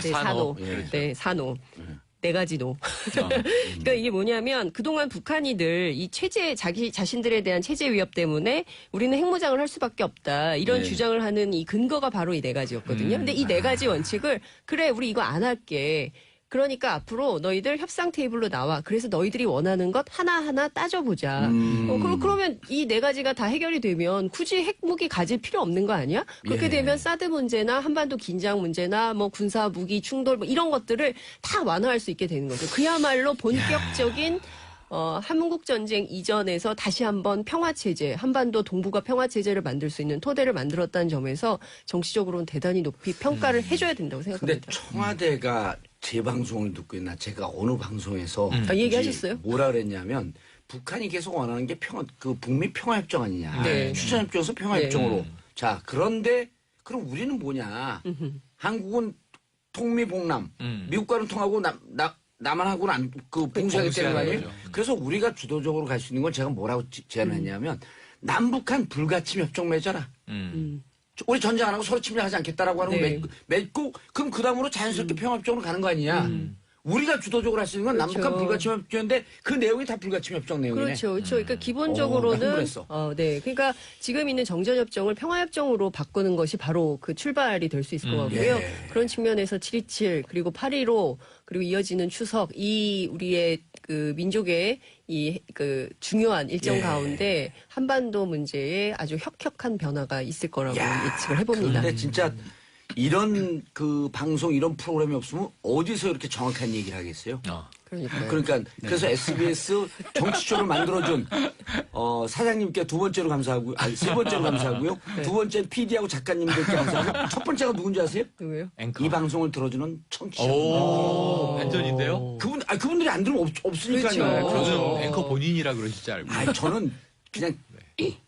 네, 산호. 예. 네, 산호. 네 가지 노. 그러니까 이게 뭐냐면 그동안 북한이들 이 체제 자기 자신들에 대한 체제 위협 때문에 우리는 핵무장을 할 수밖에 없다. 이런 네. 주장을 하는 이 근거가 바로 이 네 가지였거든요. 근데 이 네 가지 원칙을 그래 우리 이거 안 할게. 그러니까 앞으로 너희들 협상 테이블로 나와. 그래서 너희들이 원하는 것 하나하나 따져보자. 그러면 이 네 가지가 다 해결이 되면 굳이 핵무기 가질 필요 없는 거 아니야? 그렇게 예. 되면 사드 문제나 한반도 긴장 문제나 뭐 군사 무기 충돌 뭐 이런 것들을 다 완화할 수 있게 되는 거죠. 그야말로 본격적인 한국 전쟁 이전에서 다시 한번 평화 체제, 한반도 동북아 평화 체제를 만들 수 있는 토대를 만들었다는 점에서 정치적으로는 대단히 높이 평가를 해줘야 된다고 근데 생각합니다. 청와대가 제 방송을 듣고 있나 제가 어느 방송에서 얘기하셨어요? 뭐라 그랬냐면 북한이 계속 원하는 게 북미 평화협정 아니냐. 네. 휴전협정에서 평화협정으로. 자, 그런데 그럼 우리는 뭐냐. 한국은 통미봉남. 미국과는 통하고 남한하고는 봉쇄하겠다는 거 아니에요? 거죠. 그래서 우리가 주도적으로 갈 수 있는 건 제가 뭐라고 제안을 했냐면 남북한 불가침 협정 맺어라. 우리 전쟁 안 하고 서로 침략하지 않겠다라고 하는 네. 거 맺고 그럼 그 다음으로 자연스럽게 평화협정으로 가는 거 아니냐. 우리가 주도적으로 할 수 있는 건 그렇죠. 남북한 불가침 협정인데 그 내용이 다 불가침 협정 내용이네. 그렇죠. 그러니까 나 기본적으로는 흥분했어. 네. 그러니까 지금 있는 정전협정을 평화협정으로 바꾸는 것이 바로 그 출발이 될 수 있을 것 같고요. 예. 그런 측면에서 7.27 그리고 8.15 그리고 이어지는 추석 이 우리의 그 민족의 이 그 중요한 일정 예. 가운데 한반도 문제에 아주 혁혁한 변화가 있을 거라고 예측을 해봅니다. 그런데 진짜 이런 그 방송 이런 프로그램이 없으면 어디서 이렇게 정확한 얘기를 하겠어요? 그러니까요. 그러니까 그래서 SBS 정치쇼를 만들어준 사장님께 두 번째로 감사하고요. 아니 세 번째로 감사하고요. 두 번째 PD하고 작가님들께 감사하고 첫 번째가 누군지 아세요? 누구예요? 앵커. 이 방송을 들어주는 청취자. 오, 반전인데요? 그분들이 안 들으면 없으니까요. 그렇죠. 저는 앵커 본인이라 그러실지 알고. 아, 저는 그냥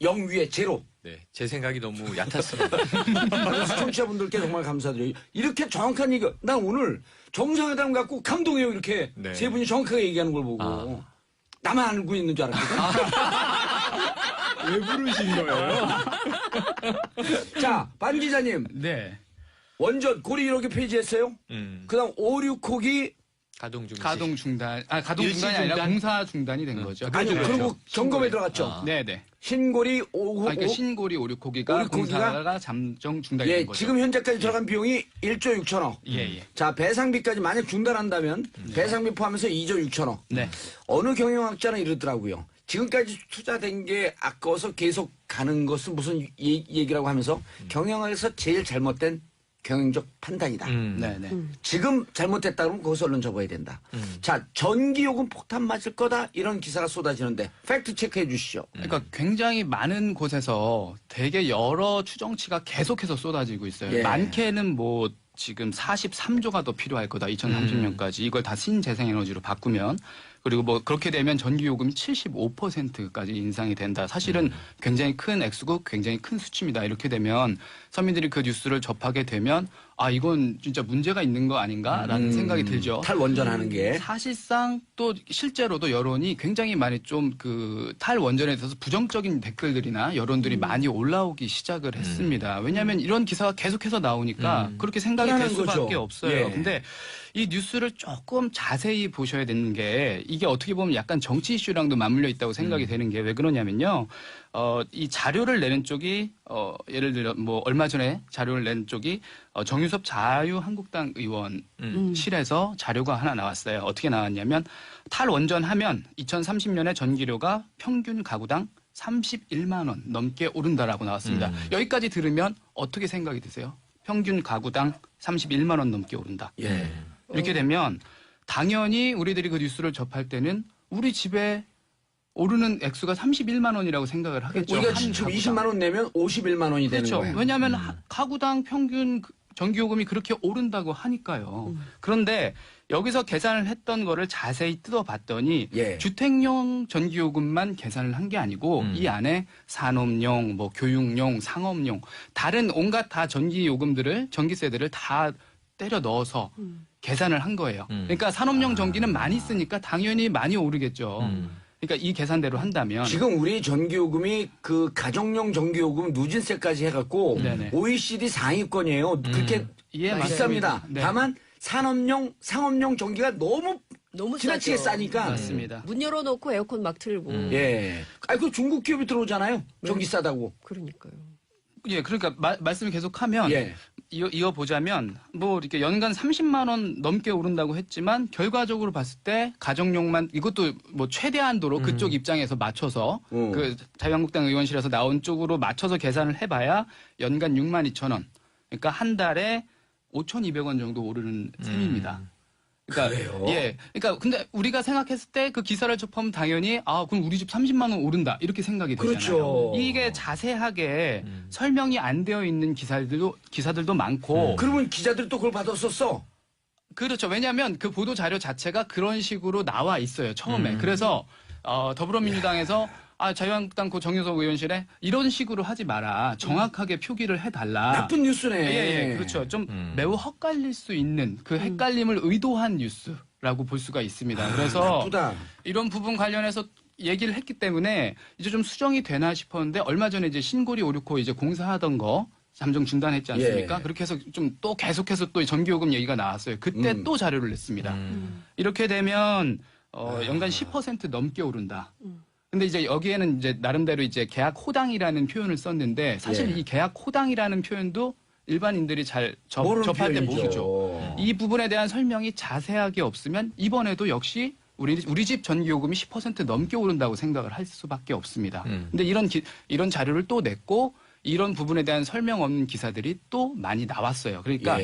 영 위에 제로. 네, 제 생각이 너무 얕았습니다. 그래서 청취자분들께 정말 감사드려요. 이렇게 정확한 얘기. 난 오늘 정상회담 갖고 감동해요. 이렇게 네. 세 분이 정확하게 얘기하는 걸 보고. 아. 나만 알고 있는 줄 알았거든. 왜 부르신 거예요? 자, 반 기자님. 네. 원전 고리 1호기 폐지했어요. 그다음 5,6호기 가동 중지. 가동 중단, 가동 일시 중단이 아니라 중단? 공사 중단이 된 거죠. 아니요. 그렇죠. 그리고 점검에 들어갔죠. 아. 네네. 신고리 5호. 그러니까 신고리 5, 6호기가 5, 6호기가 공사가 잠정 중단이 예, 된 거죠. 지금 현재까지 들어간 비용이 1조 6천억. 예. 자, 배상비까지 만약 중단한다면 배상비 포함해서 2조 6천억. 네. 어느 경영학자는 이러더라고요. 지금까지 투자된 게 아까워서 계속 가는 것은 무슨 얘기라고 하면서 경영학에서 제일 잘못된 경영적 판단이다. 네네. 지금 잘못됐다 그러면 그것을 얼른 접어야 된다. 자, 전기요금 폭탄 맞을 거다 이런 기사가 쏟아지는데 팩트 체크해 주시죠. 그러니까 굉장히 많은 곳에서 되게 여러 추정치가 계속해서 쏟아지고 있어요. 예. 많게는 뭐 지금 43조가 더 필요할 거다. 2030년까지. 이걸 다 신재생에너지로 바꾸면. 그리고 뭐 그렇게 되면 전기요금이 75%까지 인상이 된다. 사실은 굉장히 큰 액수고 굉장히 큰 수치입니다. 이렇게 되면 서민들이 그 뉴스를 접하게 되면 이건 진짜 문제가 있는 거 아닌가라는 생각이 들죠. 탈원전하는 게. 사실상 또 실제로도 여론이 굉장히 많이 좀 그 탈원전에 대해서 부정적인 댓글들이나 여론들이 많이 올라오기 시작을 했습니다. 왜냐하면 이런 기사가 계속해서 나오니까 그렇게 생각이 될 불안한 수밖에 거죠. 없어요. 예. 근데 이 뉴스를 조금 자세히 보셔야 되는 게 이게 어떻게 보면 약간 정치 이슈랑도 맞물려 있다고 생각이 되는 게 왜 그러냐면요. 이 자료를 내는 쪽이 예를 들어 뭐 얼마 전에 자료를 낸 쪽이 정유섭 자유한국당 의원실에서 자료가 하나 나왔어요. 어떻게 나왔냐면 탈원전하면 2030년에 전기료가 평균 가구당 31만 원 넘게 오른다라고 나왔습니다. 여기까지 들으면 어떻게 생각이 드세요? 평균 가구당 31만 원 넘게 오른다. 예. 이렇게 되면 당연히 우리들이 그 뉴스를 접할 때는 우리 집에 오르는 액수가 31만 원이라고 생각을 하겠죠. 우리가 한 지금 가구당. 20만 원 내면 51만 원이 되는 그렇죠. 거예요. 왜냐하면 가구당 평균 전기요금이 그렇게 오른다고 하니까요. 그런데 여기서 계산을 했던 거를 자세히 뜯어봤더니 예. 주택용 전기요금만 계산을 한 게 아니고 이 안에 산업용, 뭐 교육용, 상업용 다른 온갖 다 전기요금들을 전기세들을 다 때려 넣어서 계산을 한 거예요. 그러니까 산업용 전기는 많이 쓰니까 당연히 많이 오르겠죠. 그러니까 이 계산대로 한다면 지금 우리 전기요금이 그 가정용 전기요금 누진세까지 해갖고 네네. OECD 상위권이에요. 그렇게 예, 비쌉니다. 맞습니다. 네. 다만 산업용, 상업용 전기가 너무 지나치게 싸죠. 싸니까. 맞습니다. 문 열어놓고 에어컨 막 틀고. 예. 그 중국 기업이 들어오잖아요. 전기 싸다고. 그러니까요. 예, 그러니까 말씀을 계속하면 예. 이어 보자면 뭐 이렇게 연간 30만 원 넘게 오른다고 했지만 결과적으로 봤을 때 가정용만 이것도 뭐 최대한도로 그쪽 입장에서 맞춰서 그 자유한국당 의원실에서 나온 쪽으로 맞춰서 계산을 해봐야 연간 6만 2천 원. 그러니까 한 달에 5,200원 정도 오르는 셈입니다. 그러니까 그래요? 예, 그러니까 근데 우리가 생각했을 때 그 기사를 접하면 당연히 그럼 우리 집 30만 원 오른다 이렇게 생각이 되잖아요. 그렇죠. 이게 자세하게 설명이 안 되어 있는 기사들도 많고 그러면 기자들이 또 그걸 받았었어. 그렇죠. 왜냐하면 그 보도 자료 자체가 그런 식으로 나와 있어요. 처음에. 그래서 더불어민주당에서 자유한국당 그 정유섭 의원실에 이런 식으로 하지 마라. 정확하게 표기를 해달라. 나쁜 뉴스네. 예, 그렇죠. 좀 매우 헛갈릴 수 있는 그 헷갈림을 의도한 뉴스라고 볼 수가 있습니다. 그래서 나쁘다. 이런 부분 관련해서 얘기를 했기 때문에 이제 좀 수정이 되나 싶었는데 얼마 전에 이제 신고리 569 이제 공사하던 거 잠정 중단했지 않습니까? 예. 그렇게 해서 좀 또 계속해서 또 전기요금 얘기가 나왔어요. 그때 또 자료를 냈습니다. 이렇게 되면 연간 10% 넘게 오른다. 근데 이제 여기에는 이제 나름대로 이제 계약 호당이라는 표현을 썼는데 사실 예. 이 계약 호당이라는 표현도 일반인들이 잘 모르는 접할 때 표현이죠. 모르죠. 이 부분에 대한 설명이 자세하게 없으면 이번에도 역시 우리 집 전기요금이 10% 넘게 오른다고 생각을 할 수밖에 없습니다. 근데 이런 자료를 또 냈고 이런 부분에 대한 설명 없는 기사들이 또 많이 나왔어요. 그러니까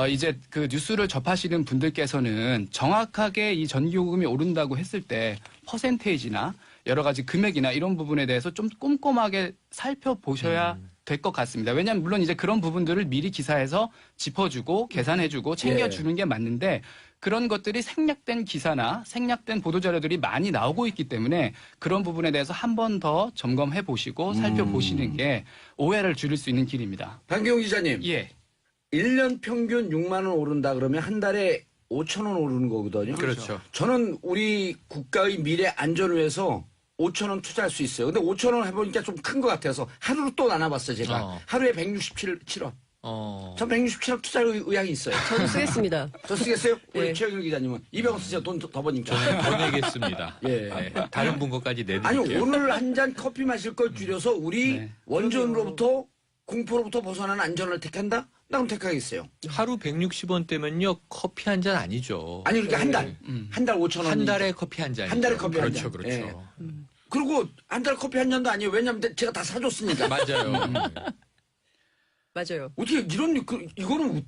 이제 그 뉴스를 접하시는 분들께서는 정확하게 이 전기요금이 오른다고 했을 때 퍼센테이지나 여러 가지 금액이나 이런 부분에 대해서 좀 꼼꼼하게 살펴보셔야 될 것 같습니다. 왜냐하면 물론 이제 그런 부분들을 미리 기사에서 짚어주고 계산해주고 챙겨주는 게 맞는데 그런 것들이 생략된 기사나 생략된 보도자료들이 많이 나오고 있기 때문에 그런 부분에 대해서 한 번 더 점검해 보시고 살펴보시는 게 오해를 줄일 수 있는 길입니다. 박기용 기자님. 예. 1년 평균 6만 원 오른다 그러면 한 달에 5천 원 오르는 거거든요. 그렇죠. 저는 우리 국가의 미래 안전을 위해서 5천 원 투자할 수 있어요. 근데 5천 원 해보니까 좀 큰 것 같아서 하루로 또 나눠봤어요, 제가. 하루에 167원. 전 167원 투자할 의향이 있어요. 저도 쓰겠습니다. 저 쓰겠어요? 우리 네. 최영일 기자님은 200원 쓰세요. 돈 더 버니까. 저는 더 내겠습니다. 예. 네, 다른 분 것까지 아니 내드릴게요. 오늘 한 잔 커피 마실 걸 줄여서 우리 네. 원전으로부터 공포로부터 벗어나는 안전을 택한다? 나 그럼 택하겠어요. 하루 160원대면요 커피 한 잔 아니죠. 아니 그러니까 한 달. 한 달 5천 원. 한 달에 커피 한 잔. 한 달에 커피 한 잔. 그렇죠, 그렇죠. 그리고 한 달 커피 한 잔도 아니에요. 왜냐면 제가 다 사줬으니까. 맞아요. 맞아요. 어떻게 이거는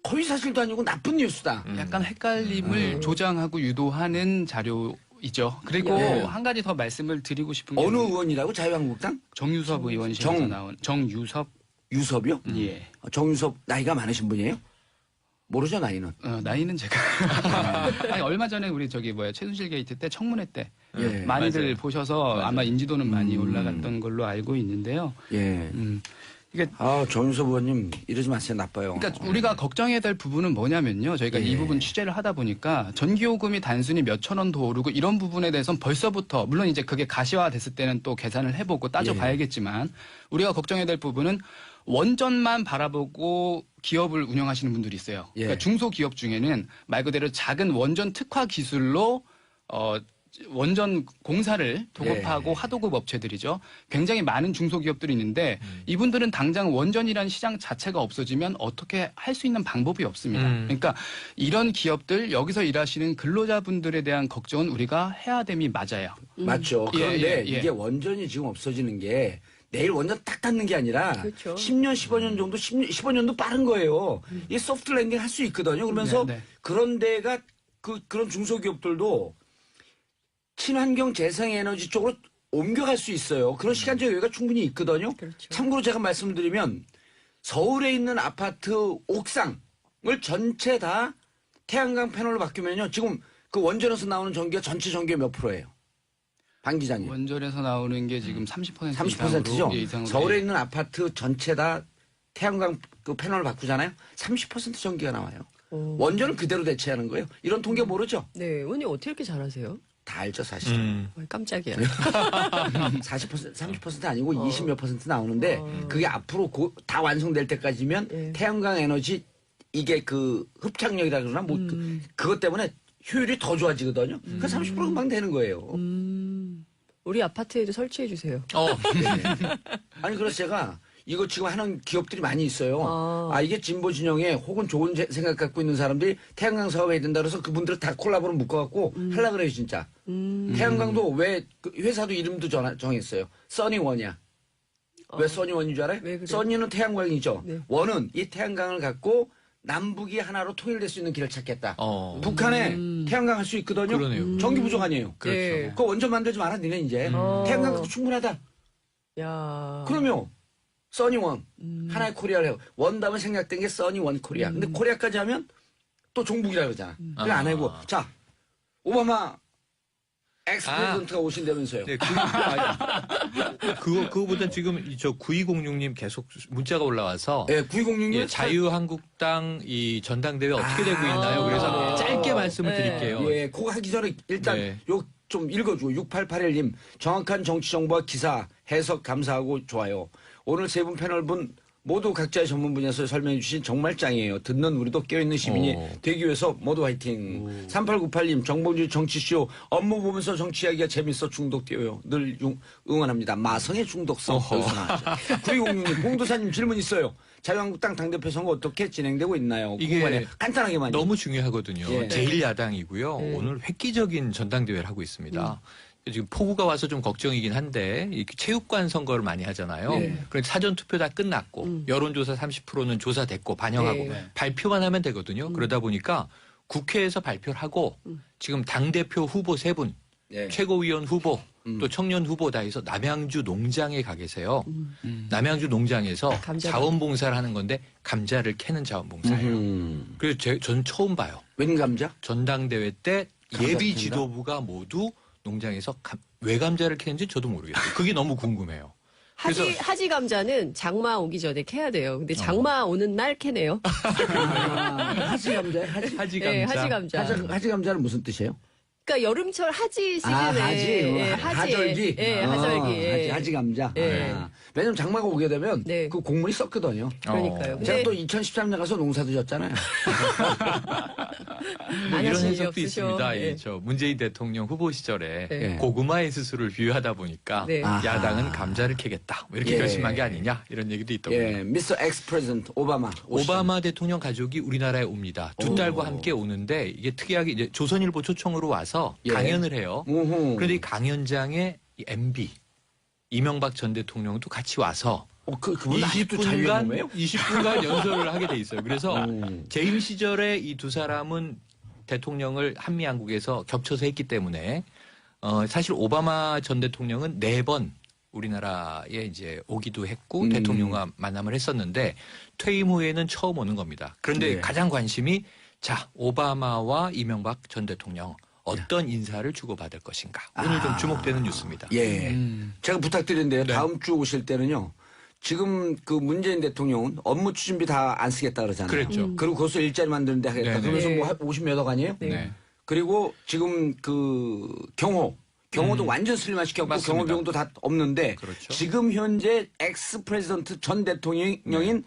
거의 사실도 아니고 나쁜 뉴스다. 약간 헷갈림을 조장하고 유도하는 자료이죠. 그리고 예. 한 가지 더 말씀을 드리고 싶은 게 어느 의원이라고? 자유한국당? 정유섭 의원실에서 나온 정유섭 유섭이요? 예. 정유섭 나이가 많으신 분이에요? 모르죠 나이는. 나이는 제가 아니 얼마 전에 우리 최순실 게이트 때 청문회 때 예. 많이들 맞아요. 보셔서 아마 인지도는 많이 올라갔던 걸로 알고 있는데요. 예. 이게 정유섭 의원님 이러지 마세요. 나빠요. 그러니까 우리가 걱정해야 될 부분은 뭐냐면요. 저희가 예. 이 부분 취재를 하다 보니까 전기요금이 단순히 몇천 원 더 오르고 이런 부분에 대해서는 벌써부터 물론 이제 그게 가시화됐을 때는 또 계산을 해보고 따져봐야겠지만 우리가 걱정해야 될 부분은 원전만 바라보고 기업을 운영하시는 분들이 있어요. 예. 그러니까 중소기업 중에는 말 그대로 작은 원전 특화 기술로 원전 공사를 도급하고 하도급 업체들이죠. 굉장히 많은 중소기업들이 있는데 이분들은 당장 원전이라는 시장 자체가 없어지면 어떻게 할 수 있는 방법이 없습니다. 그러니까 이런 기업들 여기서 일하시는 근로자분들에 대한 걱정은 우리가 해야 됨이 맞아요. 맞죠. 예, 그런데 예, 예. 이게 원전이 지금 없어지는 게 내일 원전 딱 닫는 게 아니라 그렇죠. 10년, 15년 정도, 15년도 빠른 거예요. 이게 소프트 랜딩 할 수 있거든요. 그러면서 네, 네. 그런 데가 그런 중소기업들도 친환경 재생에너지 쪽으로 옮겨갈 수 있어요. 그런 시간적 여유가 충분히 있거든요. 그렇죠. 참고로 제가 말씀드리면 서울에 있는 아파트 옥상을 전체 다 태양광 패널로 바뀌면요. 지금 그 원전에서 나오는 전기가 전체 전기의 몇 프로예요? 방 기자님. 원전에서 나오는 게 지금 30% 30%죠. 이상으로 서울에 있는 아파트 전체 다 태양광 그 패널을 바꾸잖아요. 30% 전기가 나와요. 원전은 그대로 대체하는 거예요. 이런 통계 모르죠? 네, 의원님 어떻게 이렇게 잘하세요? 다 알죠, 사실. 깜짝이야. 40%, 30% 아니고 20몇 % 나오는데 그게 앞으로 다 완성될 때까지면 예. 태양광 에너지 이게 그 흡착력이라 그러나 뭐 그것 때문에 효율이 더 좋아지거든요. 그 30% 금방 되는 거예요. 우리 아파트에도 설치해 주세요. 아니 그래서 제가 이거 지금 하는 기업들이 많이 있어요. 아. 이게 진보 진영에 혹은 좋은 생각 갖고 있는 사람들이 태양광 사업 해야 된다 그래서 그분들을 다 콜라보로 묶어갖고 하려고 그래요 진짜. 태양광도 왜 그 회사도 이름도 정했어요. 써니원이야. 왜 써니원인 줄 알아요? 왜 그래요? 써니는 태양광이죠. 네. 원은 이 태양광을 갖고 남북이 하나로 통일될 수 있는 길을 찾겠다. 북한에 태양광 할 수 있거든요. 그러네요. 전기 부족 아니에요. 그렇죠. 네. 그거 원전 만들지 마라 니네 이제. 태양광 갖고 충분하다. 야. 그러면 써니원 하나의 코리아를 해요. 원담은 생략된 게 써니원 코리아. 근데 코리아까지 하면 또 종북이라 그러잖아. 그래 안 하고 자 오바마 엑스프레전트가 오신다면서요. 네, 그거보다 지금 저 9206님 계속 문자가 올라와서 예, 9206님 예, 자유한국당 이 전당대회 어떻게 되고 있나요? 그래서 짧게 말씀을 네. 드릴게요. 예, 그거 하기 전에 일단 네. 요 좀 읽어주고 6881님 정확한 정치 정보와 기사 해석 감사하고 좋아요. 오늘 세 분 패널분 모두 각자의 전문 분야에서 설명해 주신 정말 짱이에요. 듣는 우리도 깨어있는 시민이 되기 위해서 모두 화이팅. 3898님 정봉주 정치쇼 업무 보면서 정치 이야기가 재밌어 중독되어요. 늘 응원합니다. 마성의 중독성. 9206님 봉도사님 질문 있어요. 자유한국당 당대표 선거 어떻게 진행되고 있나요? 이게 궁금하네요. 간단하게만요. 너무 중요하거든요. 예. 제1야당이고요. 오늘 획기적인 전당대회를 하고 있습니다. 지금 폭우가 와서 좀 걱정이긴 한데 이렇게 체육관 선거를 많이 하잖아요. 그래서 사전 투표 다 끝났고 여론조사 30%는 조사됐고 반영하고 네. 발표만 하면 되거든요. 그러다 보니까 국회에서 발표를 하고 지금 당대표 후보 3분, 예. 최고위원 후보, 또 청년 후보 다 해서 남양주 농장에 가 계세요. 남양주 농장에서 감자 자원봉사를 하는 건데 감자를 캐는 자원봉사예요. 그래서 저는 처음 봐요. 웬 감자? 전당대회 때 감자 예비 캔다? 지도부가 모두 농장에서 왜 감자를 캐는지 저도 모르겠어요. 그게 너무 궁금해요. 하지 감자는 장마 오기 전에 캐야 돼요. 근데 장마 오는 날 캐네요. 하지 감자? 하지 감자. 네, 하지 감자. 하지 감자는 무슨 뜻이에요? 그러니까 여름철 하지 시즌에 하지. 예, 하절기. 예, 하절기. 예. 하지 감자. 예. 왜냐면 장마가 오게 되면 네. 그 곡물이 썩거든요. 그러니까요. 제가 근데 또 2013년 가서 농사도 졌잖아요. 뭐 안 이런 하신 일이 해석도 없으셔. 있습니다. 예. 저 문재인 대통령 후보 시절에 네. 고구마의 수술을 비유하다 보니까 네. 야당은 감자를 캐겠다. 뭐 이렇게 예. 결심한 게 아니냐 이런 얘기도 있더군요. 예, 미스터 엑스 프레젠트 오바마. 오바마 대통령 가족이 우리나라에 옵니다. 두 딸과 함께 오는데 이게 특이하게 이제 조선일보 초청으로 와서 예. 강연을 해요. 우후. 그런데 이 강연장에 이 MB 이명박 전 대통령도 같이 와서 그분 아직도 자유연구예요? 20분간 연설을 하게 돼 있어요. 그래서 재임 시절에 이 두 사람은 대통령을 한미양국에서 겹쳐서 했기 때문에 사실 오바마 전 대통령은 4번 우리나라에 이제 오기도 했고 대통령과 만남을 했었는데 퇴임 후에는 처음 오는 겁니다. 그런데 예. 가장 관심이 자 오바마와 이명박 전 대통령 어떤 인사를 주고받을 것인가 오늘 좀 주목되는 뉴스입니다. 예. 제가 부탁드리는데요. 다음 주 오실 때는요. 지금 그 문재인 대통령은 업무 추진비 다 안 쓰겠다 그러잖아요. 그랬죠. 그리고 거기서 일자리 만드는데 하겠다. 네네. 그러면서 네. 뭐 50몇 억 아니에요? 네. 그리고 지금 그 경호도 완전 슬림화 시켰고 맞습니다. 경호비용도 다 없는데 그렇죠. 지금 현재 엑스 프레지던트 전 대통령인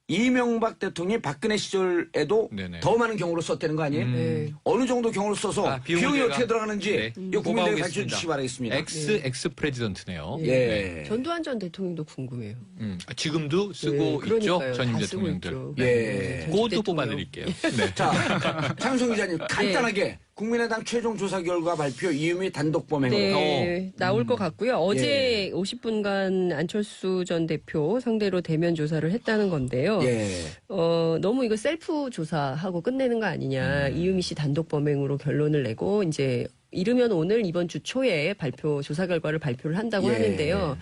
이명박 대통령이 박근혜 시절에도 네네. 더 많은 경호를 썼다는 거 아니에요? 네. 어느 정도 경호를 써서 비용이 제가- 어떻게 들어가는지 네. 이거 국민들에게 가르쳐 보고하겠습니다. 주시기 바라겠습니다. 엑스 프레지던트네요. 예. 전두환 전 대통령도 궁금해요. 지금도 쓰고 네, 있죠. 그러니까요. 전임 다 쓰고 대통령들. 있죠. 예. 그것도 대통령. 뽑아드릴게요. 네. 자, 창성 기자님 간단하게 국민의당 최종 조사 결과 발표 이유미 단독 범행으로. 네, 나올 것 같고요. 어제 50분간 안철수 전 대표 상대로 대면 조사를 했다는 건데요. 예. 너무 이거 셀프 조사하고 끝내는 거 아니냐. 이유미 씨 단독 범행으로 결론을 내고 이제 이르면 오늘 이번 주 초에 조사 결과를 발표를 한다고 예. 하는데요.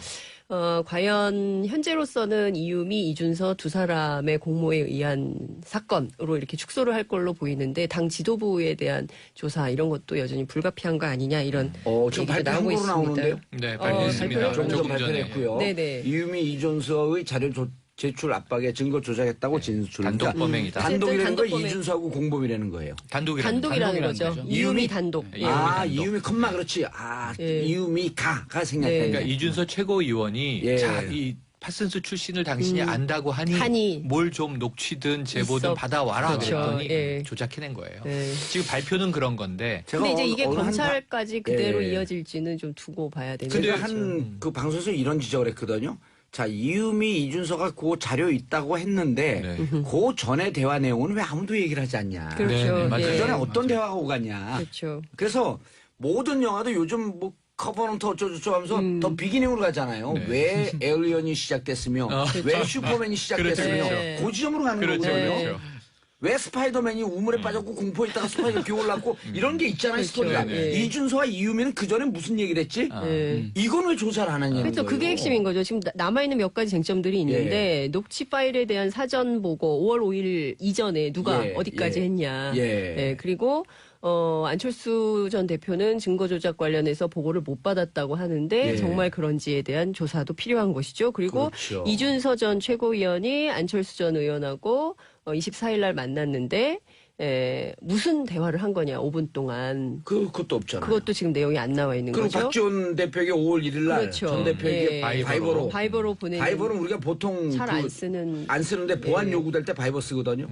과연 현재로서는 이유미, 이준서 두 사람의 공모에 의한 사건으로 이렇게 축소를 할 걸로 보이는데 당 지도부에 대한 조사 이런 것도 여전히 불가피한 거 아니냐 이런 지금 얘기가 발표 나오고 한거로 있습니다. 나오는데요. 네, 발표를 발표했습니다. 조금 전 조금 발표를 전에. 했고요. 네네. 이유미, 이준서의 자료 제출 압박에 증거 조작했다고 진술. 단독 범행이다. 단독이라는 단독 거 범행. 이준서하고 공범이라는 거예요. 단독이라는 단독이라는 거죠. 거죠. 이유미 단독. 이유미 예. 단독. 이유미 컴마 그렇지. 예. 이유미 가가 생략됐네. 네. 그러니까 이준서 최고위원이 예. 자, 이 파슨스 출신을 당신이 안다고 하니 하니. 뭘 좀 녹취든 제보든 있어. 받아와라 그렇죠. 그랬더니 예. 조작해낸 거예요. 네. 지금 발표는 그런 건데 제가 근데 이제 이게 어느 한 검찰까지 그대로 예. 이어질지는 좀 두고 봐야 되는 근데 거죠. 한 그 방송에서 이런 지적을 했거든요. 자, 이유미, 이준서가 그 자료 있다고 했는데 네. 그 전에 대화 내용은 왜 아무도 얘기를 하지 않냐. 그렇죠. 네, 맞아요. 그 전에 예. 어떤 대화가 오갔냐. 그렇죠. 그래서 모든 영화도 요즘 뭐 커버넌트 어쩌고저쩌고 하면서 더 비기닝으로 가잖아요. 네. 왜 에얼리언이 시작됐으며 왜 슈퍼맨이 시작됐으며 그렇죠. 그 지점으로 가는 그렇죠, 거거든요. 그렇죠. 왜 스파이더맨이 우물에 빠졌고 공포에 있다가 스파이더 비올랐고 이런 게 있잖아요. 그렇죠. 스토리가. 네, 네. 이준서와 이유미는 그 전에 무슨 얘기를 했지? 예. 이건 왜 조사를 안 하냐는 그렇죠. 거예요. 그게 핵심인 거죠. 지금 남아있는 몇 가지 쟁점들이 있는데 녹취 파일에 대한 사전 보고 5월 5일 이전에 누가 예, 어디까지 예. 했냐. 예. 그리고 안철수 전 대표는 증거 조작 관련해서 보고를 못 받았다고 하는데 예. 정말 그런지에 대한 조사도 필요한 것이죠. 그리고 그렇죠. 이준서 전 최고위원이 안철수 전 의원하고 24일 날 만났는데 무슨 대화를 한 거냐 5분 동안. 그것도 없잖아요. 그것도 지금 내용이 안 나와 있는 그리고 거죠. 박지원 대표에게 5월 1일 날 그렇죠. 전 대표에게 예. 바이버로 바이버로 보내는 바이버는 우리가 보통 잘 안 쓰는. 안 쓰는데 보안 예. 요구될 때 바이버 쓰거든요.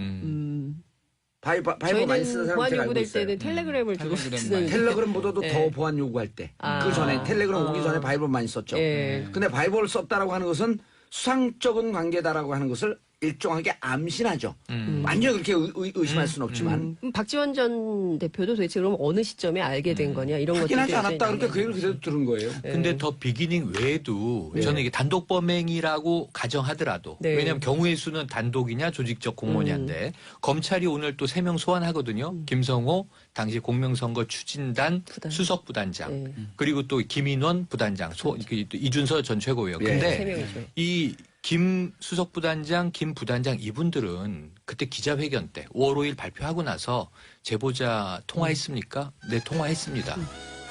바이버 많이 쓰는 저희는 사람 보안 제가 알고 요구될 있어요. 때는 텔레그램을 주로 텔레그램 쓰는. 텔레그램보다도 예. 더 보안 요구할 때. 아. 그 전에 텔레그램 오기 전에 바이버 많이 썼죠. 예. 근데 바이버를 썼다라고 하는 것은 수상적인 관계다라고 하는 것을 일정하게 암신하죠. 완전히 그렇게 의심할 수는 없지만 박지원 전 대표도 도대체 그럼 어느 시점에 알게 된 거냐 이런 것들이 확인하지 않았다 이제 그러니까 그 얘기를 그대로 들은 거예요. 근데 더 비기닝 외에도 저는 이게 단독 범행이라고 가정하더라도 네. 왜냐하면 경우의 수는 단독이냐 조직적 공모냐인데 검찰이 오늘 또 3명 소환하거든요. 김성호 당시 공명선거 추진단 수석 부단장 네. 그리고 또 김인원 부단장 또 이준서 전 최고위원. 예. 근데 세 명이죠. 이 김 수석 부단장, 김 부단장 이분들은 그때 기자회견 때 5월 5일 발표하고 나서 제보자 통화했습니까? 네, 통화했습니다.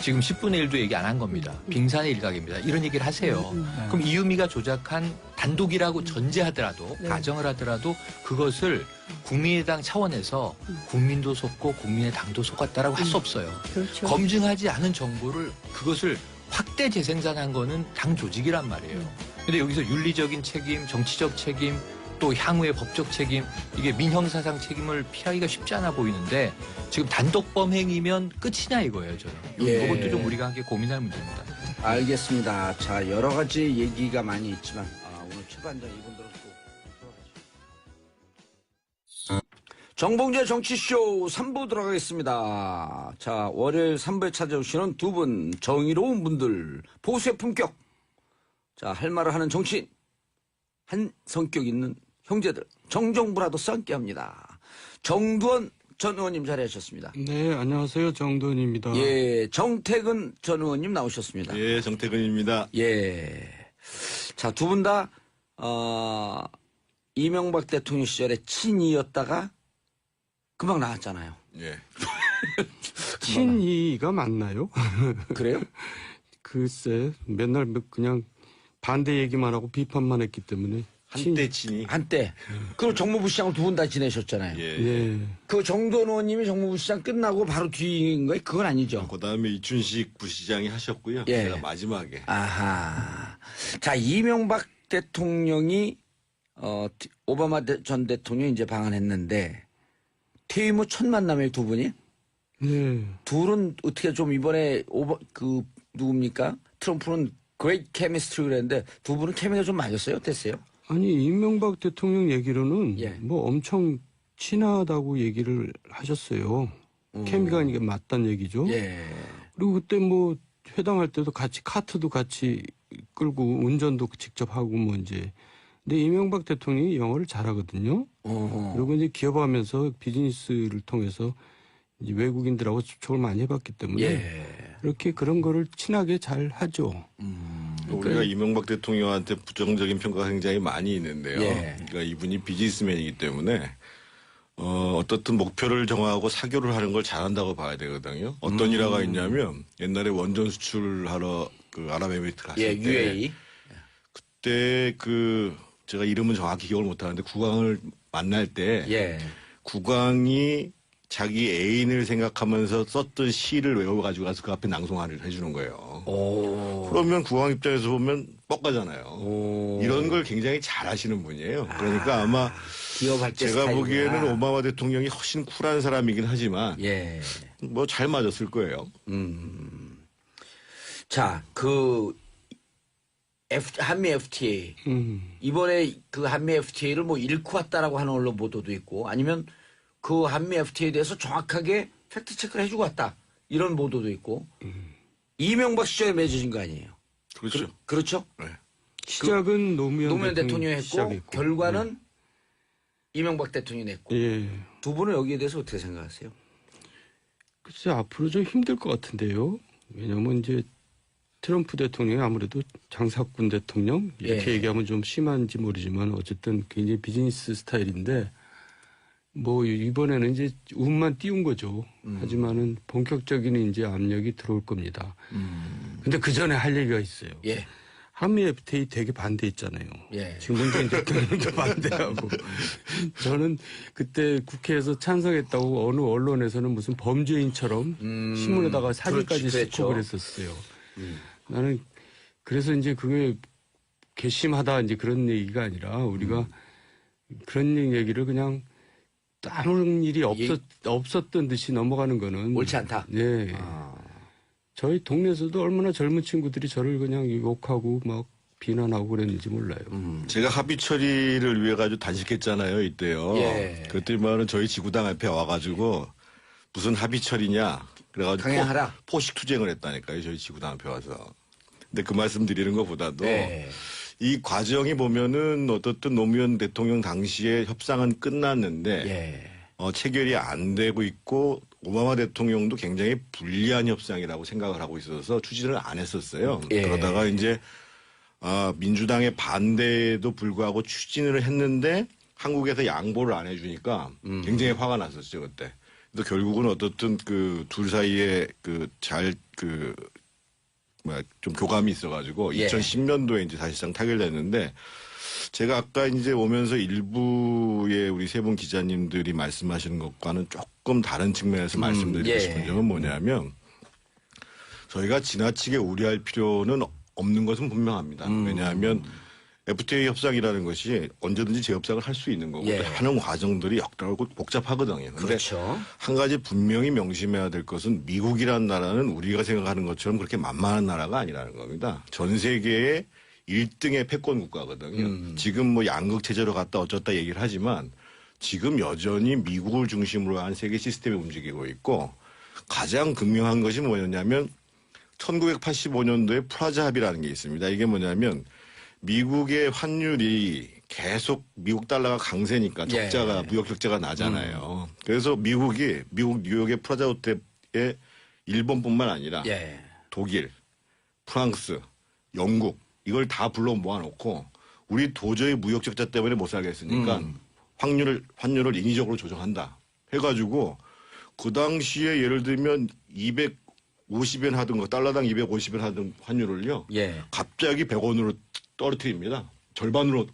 지금 10분의 1도 얘기 안 한 겁니다. 빙산의 일각입니다. 이런 얘기를 하세요. 그럼 이유미가 조작한 단독이라고 전제하더라도 가정을 하더라도 그것을 국민의당 차원에서 국민도 속고 국민의당도 속았다라고 할 수 없어요. 그렇죠. 검증하지 않은 정보를 그것을 확대 재생산한 거는 당 조직이란 말이에요. 근데 여기서 윤리적인 책임, 정치적 책임, 또 향후의 법적 책임, 이게 민형사상 책임을 피하기가 쉽지 않아 보이는데 지금 단독 범행이면 끝이냐 이거예요, 저는. 예. 이것도 좀 우리가 함께 고민할 문제입니다. 알겠습니다. 자, 여러 가지 얘기가 많이 있지만 오늘 최 반장 이분들은 또 정봉재 정치쇼 3부 들어가겠습니다. 자, 월요일 3부에 찾아오시는 두 분 정의로운 분들 보수의 품격. 자, 할 말을 하는 정치인 한 성격 있는 형제들 정정브라더스 함께합니다. 정두원 전 의원님 자리하셨습니다. 네, 안녕하세요. 정돈입니다. 예, 정태근 전 의원님 나오셨습니다. 예, 정태근입니다. 예. 자, 두 분 다, 이명박 대통령 시절에 친이였다가 금방 나왔잖아요. 예. 친이가 맞나요? 그래요? 글쎄, 맨날 그냥 반대 얘기만 하고 비판만 했기 때문에. 한때 친이. 한때. 그리고 정무부 시장을 두 분 다 지내셨잖아요. 예. 예. 그 정돈 의원님이 정무부 시장 끝나고 바로 뒤인 거예요? 그건 아니죠. 그 다음에 이춘식 부시장이 하셨고요. 예. 제가 마지막에. 아하. 자, 이명박 대통령이, 오바마 전 대통령이 이제 방한했는데, 퇴임 후 첫 만남에 두 분이? 네. 둘은 어떻게 좀 이번에 누굽니까? 트럼프는 great chemistry 그랬는데 두 분은 케미가 좀 맞았어요? 어땠어요? 아니, 이명박 대통령 얘기로는 예. 뭐 엄청 친하다고 얘기를 하셨어요. 케미가 이게 맞단 얘기죠. 예. 그리고 그때 뭐 회담할 때도 같이 카트도 같이 끌고 운전도 직접 하고 뭐 이제. 근데 이명박 대통령이 영어를 잘하거든요. 그리고 이제 기업하면서 비즈니스를 통해서 이제 외국인들하고 접촉을 많이 해봤기 때문에 예. 이렇게 그런 거를 친하게 잘 하죠. 우리가 이명박 대통령한테 부정적인 평가가 굉장히 많이 있는데요. 예. 그러니까 이분이 비즈니스맨이기 때문에 어떻든 목표를 정하고 사교를 하는 걸 잘한다고 봐야 되거든요. 어떤 일화가 있냐면 옛날에 원전 수출하러 그 아랍에미리트 갔을 예, 때 UAE. 그때 제가 이름은 정확히 기억을 못하는데 국왕을 만날 때 예. 국왕이 자기 애인을 생각하면서 썼던 시를 외워가지고 가서 그 앞에 낭송을 해주는 거예요. 오. 그러면 국왕 입장에서 보면 뻑가잖아요. 오. 이런 걸 굉장히 잘하시는 분이에요. 그러니까 아마 기업할 때 제가 스타일이구나. 보기에는 오바마 대통령이 훨씬 쿨한 사람이긴 하지만 예. 뭐 잘 맞았을 거예요. 자, 한미 FTA. 이번에 그 한미 FTA를 뭐 잃고 왔다라고 하는 언론 보도도 있고 아니면 그 한미 FTA에 대해서 정확하게 팩트 체크를 해주고 왔다. 이런 보도도 있고. 이명박 시절에 맺어진 거 아니에요. 그렇죠. 그렇죠? 네. 시작은 노무현 대통령이 했고 시작했고. 결과는 이명박 대통령이 냈고. 예. 두 분은 여기에 대해서 어떻게 생각하세요? 글쎄 앞으로 좀 힘들 것 같은데요. 왜냐면 이제 트럼프 대통령이 아무래도 장사꾼 대통령 이렇게 예. 얘기하면 좀 심한지 모르지만 어쨌든 굉장히 비즈니스 스타일인데 뭐 이번에는 이제 운만 띄운 거죠. 하지만은 본격적인 이제 압력이 들어올 겁니다. 근데 그 전에 할 얘기가 있어요. 예. 한미 FTA 되게 반대했잖아요. 예. 지금 문재인 대통령도 반대하고 저는 그때 국회에서 찬성했다고 어느 언론에서는 무슨 범죄인처럼 신문에다가 사진까지 그렇지, 싣고 그랬죠. 그랬었어요. 나는 그래서 이제 그게 괘씸하다 이제 그런 얘기가 아니라 우리가 그런 얘기를 그냥 아무 일이 없었던 듯이 넘어가는 거는 옳지 않다. 네. 저희 동네에서도 얼마나 젊은 친구들이 저를 그냥 욕하고 막 비난하고 그랬는지 몰라요. 제가 합의 처리를 위해 가지고 단식했잖아요, 이때요. 예. 그랬더니만은 저희 지구당 앞에 와가지고 무슨 합의 처리냐. 그래가지고 강행하라. 포식 투쟁을 했다니까요, 저희 지구당 앞에 와서. 근데 그 말씀 드리는 것보다도 예. 이 과정이 보면은 어떻든 노무현 대통령 당시에 협상은 끝났는데 예. 체결이 안 되고 있고 오바마 대통령도 굉장히 불리한 협상이라고 생각을 하고 있어서 추진을 안 했었어요. 예. 그러다가 이제 민주당의 반대에도 불구하고 추진을 했는데 한국에서 양보를 안 해주니까 굉장히 화가 났었죠 그때. 그래서 결국은 어떻든 그 둘 사이에 좀 교감이 있어가지고 예. 2010년도에 이제 사실상 타결됐는데 제가 아까 이제 오면서 일부의 우리 세 분 기자님들이 말씀하시는 것과는 조금 다른 측면에서 말씀드리고 예. 싶은 점은 뭐냐면 저희가 지나치게 우려할 필요는 없는 것은 분명합니다. 왜냐하면 FTA 협상이라는 것이 언제든지 재협상을 할 수 있는 거고 예. 또 하는 과정들이 역달하고 복잡하거든요. 근데 그렇죠. 한 가지 분명히 명심해야 될 것은 미국이라는 나라는 우리가 생각하는 것처럼 그렇게 만만한 나라가 아니라는 겁니다. 전 세계의 1등의 패권 국가거든요. 지금 뭐 양극 체제로 갔다 어쩌다 얘기를 하지만 지금 여전히 미국을 중심으로 한 세계 시스템이 움직이고 있고 가장 극명한 것이 뭐였냐면 1985년도에 프라자 합의라는 게 있습니다. 이게 뭐냐면 미국의 환율이 계속 미국 달러가 강세니까 적자가 무역 적자가 나잖아요. 그래서 미국 뉴욕의 프라자 호텔에 일본뿐만 아니라 예. 독일, 프랑스, 영국 이걸 다 불러 모아놓고 우리 도저히 무역 적자 때문에 못 살겠으니까 환율을 인위적으로 조정한다. 해가지고 그 당시에 예를 들면 250엔 하던 거 달러당 250엔 하던 환율을요. 예. 갑자기 100원으로 떨어뜨립니다. 절반으로.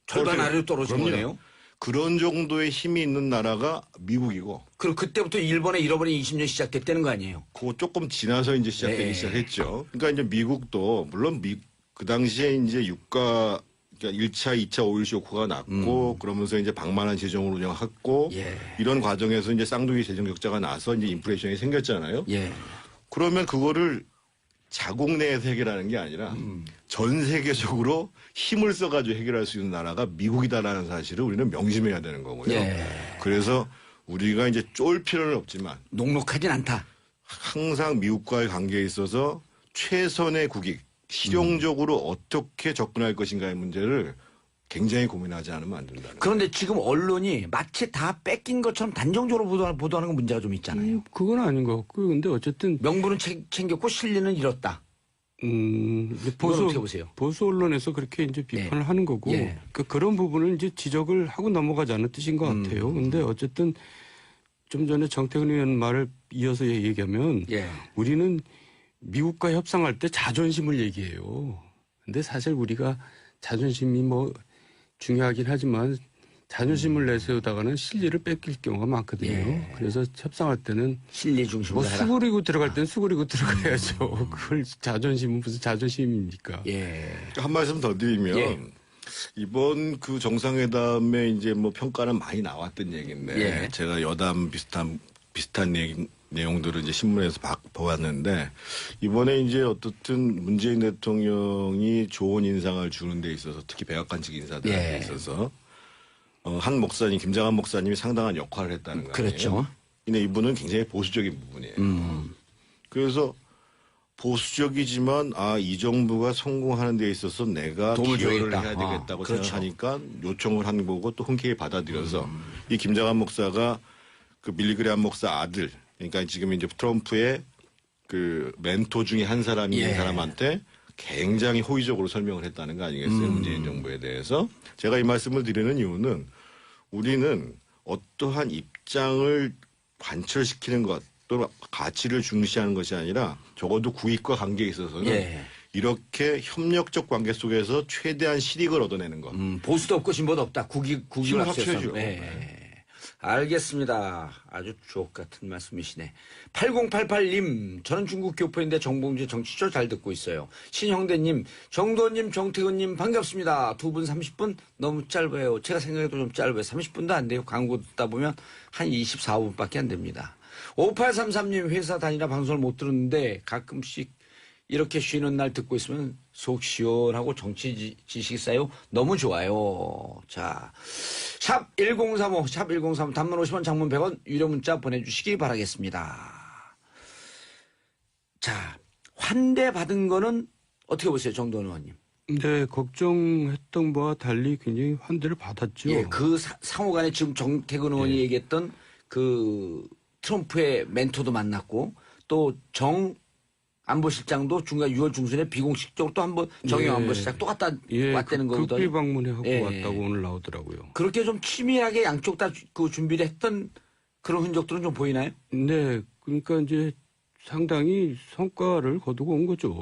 절반 아래로 떨어진 그럼요. 거네요. 그런 정도의 힘이 있는 나라가 미국이고 그리고 그때부터 일본의 잃어버린 20년 시작됐다는 거 아니에요? 그거 조금 지나서 이제 시작되기 예. 시작했죠. 그러니까 이제 미국도 물론 그 당시에 이제 유가 그러니까 1차, 2차 오일 쇼크가 났고 그러면서 이제 방만한 재정을 운영했고 예. 이런 과정에서 이제 쌍둥이 재정 적자가 나서 이제 인플레이션이 생겼잖아요. 예. 그러면 그거를 자국 내에서 해결하는 게 아니라 전 세계적으로 힘을 써가지고 해결할 수 있는 나라가 미국이다라는 사실을 우리는 명심해야 되는 거고요. 예. 그래서 우리가 이제 쫄 필요는 없지만 녹록하진 않다. 항상 미국과의 관계에 있어서 최선의 국익, 실용적으로 어떻게 접근할 것인가의 문제를 굉장히 고민하지 않으면 안 된다는 거예요. 그런데 지금 언론이 마치 다 뺏긴 것처럼 단정적으로 보도하는 건 문제가 좀 있잖아요. 그건 아닌 것 같고 근데 어쨌든 명분은 챙겼고 실리는 잃었다. 이제 이건 어떻게 보세요? 보수 언론에서 그렇게 이제 비판을 하는 거고 예. 그런 부분을 이제 지적을 하고 넘어가자는 뜻인 것 같아요. 근데 어쨌든 좀 전에 정태근 의원 말을 이어서 얘기하면 예. 우리는 미국과 협상할 때 자존심을 얘기해요. 근데 사실 우리가 자존심이 뭐 중요하긴 하지만 자존심을 내세우다가는 실리를 뺏길 경우가 많거든요. 예. 그래서 협상할 때는 실리 중심으로 뭐 해라. 수그리고 들어갈 때는 수그리고 들어가야죠. 그걸 자존심은 무슨 자존심입니까? 예. 한 말씀 더 드리면 예. 이번 그 정상회담에 이제 뭐 평가는 많이 나왔던 얘기인데 예. 제가 여담 비슷한 내용들을 이제 신문에서 보았는데 이번에 이제 어떻든 문재인 대통령이 좋은 인상을 주는 데 있어서 특히 백악관 측 인사들에 예. 있어서 한 목사님 김장한 목사님이 상당한 역할을 했다는 거예요. 그렇죠. 근데 이분은 굉장히 보수적인 부분이에요. 그래서 보수적이지만 이 정부가 성공하는 데 있어서 내가 도움을 기여를 줘야겠다. 해야 되겠다고 그렇죠. 생각하니까 요청을 한 거고 또 흔쾌히 받아들여서 이 김장한 목사가 그 밀리그레한 목사 아들 그러니까 지금 이제 트럼프의 그 멘토 중에 한 사람인 예. 사람한테 굉장히 호의적으로 설명을 했다는 거 아니겠어요? 문재인 정부에 대해서. 제가 이 말씀을 드리는 이유는 우리는 어떠한 입장을 관철시키는 것 또는 가치를 중시하는 것이 아니라 적어도 국익과 관계에 있어서는 예. 이렇게 협력적 관계 속에서 최대한 실익을 얻어내는 것. 보수도 없고 진보도 없다. 국익을 힘을 합쳐서. 합쳐야죠. 네. 알겠습니다. 아주 주옥 같은 말씀이시네. 8088님, 저는 중국 교포인데 정봉주 정치쇼 잘 듣고 있어요. 신형대님, 정도님, 정태근님 반갑습니다. 두 분 30분 너무 짧아요. 제가 생각해도 좀 짧아요. 30분도 안 돼요. 광고 듣다 보면 한 24분밖에 안 됩니다. 5833님, 회사 다니라 방송을 못 들었는데 가끔씩 이렇게 쉬는 날 듣고 있으면 속 시원하고 정치 지식이 쌓여 너무 좋아요. 자, 샵 1035, 샵 1035, 단문 50원, 장문 100원, 유료 문자 보내주시기 바라겠습니다. 자, 환대 받은 거는 어떻게 보세요, 정도원 의원님? 네, 걱정했던 바와 달리 굉장히 환대를 받았죠. 예, 그 상호간에 지금 정태근 의원이 얘기했던 그 트럼프의 멘토도 만났고 또 안보실장도 중간 6월 중순에 비공식적으로 또 한번 정영 안보실장 또 왔다는 거거든요. 극비 방문해 하고 예. 왔다고 오늘 나오더라고요. 그렇게 좀 치밀하게 양쪽 다 그 준비를 했던 그런 흔적들은 좀 보이나요? 네, 그러니까 이제 상당히 성과를 거두고 온 거죠.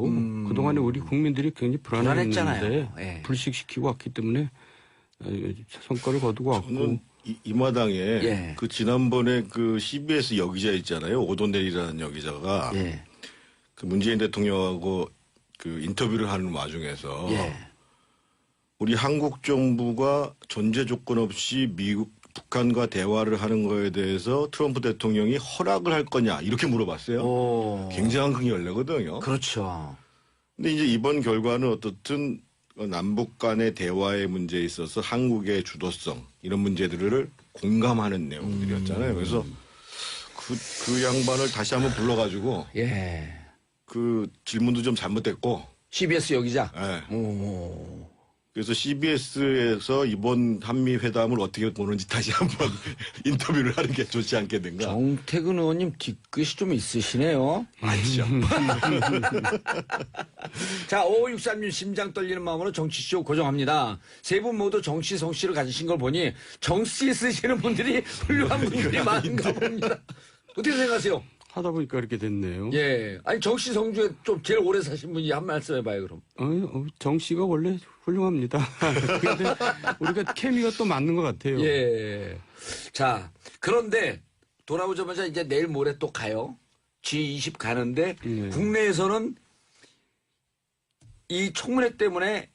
그동안에 우리 국민들이 굉장히 불안했잖아요. 불안했잖아요. 예. 불식시키고 왔기 때문에 성과를 거두고 왔고. 저는 이 마당에 예. 그 지난번에 그 CBS 여기자 있잖아요. 오도넬이라는 여기자가 예. 그 문재인 대통령하고 그 인터뷰를 하는 와중에서 예. 우리 한국 정부가 전제 조건 없이 북한과 대화를 하는 거에 대해서 트럼프 대통령이 허락을 할 거냐 이렇게 물어봤어요. 오. 굉장한 흥열내거든요. 그렇죠. 근데 이제 이번 결과는 어떻든 남북 간의 대화의 문제에 있어서 한국의 주도성 이런 문제들을 공감하는 내용들이었잖아요. 그래서 그 양반을 다시 한번 불러가지고 예. 그 질문도 좀 잘못됐고. CBS 여기자. 예. 오. 그래서 CBS에서 이번 한미 회담을 어떻게 보는지 다시 한번 인터뷰를 하는 게 좋지 않겠는가. 정태근 의원님 뒤끝이 좀 있으시네요. 아니죠. 자, 5563님 심장 떨리는 마음으로 정치쇼 고정합니다. 세 분 모두 정치 성씨를 가지신 걸 보니 정치 쓰시는 분들이 훌륭한 분들이 많은가 봅니다. 어떻게 생각하세요? 하다 보니까 이렇게 됐네요. 예. 아니, 정치 성주에 좀 제일 오래 사신 분이 한 말씀 해봐요, 그럼. 정 씨가 원래 훌륭합니다. 근데 우리가 케미가 또 맞는 것 같아요. 예. 자, 그런데 돌아오자마자 이제 내일 모레 또 가요. G20 가는데 국내에서는 이 청문회 때문에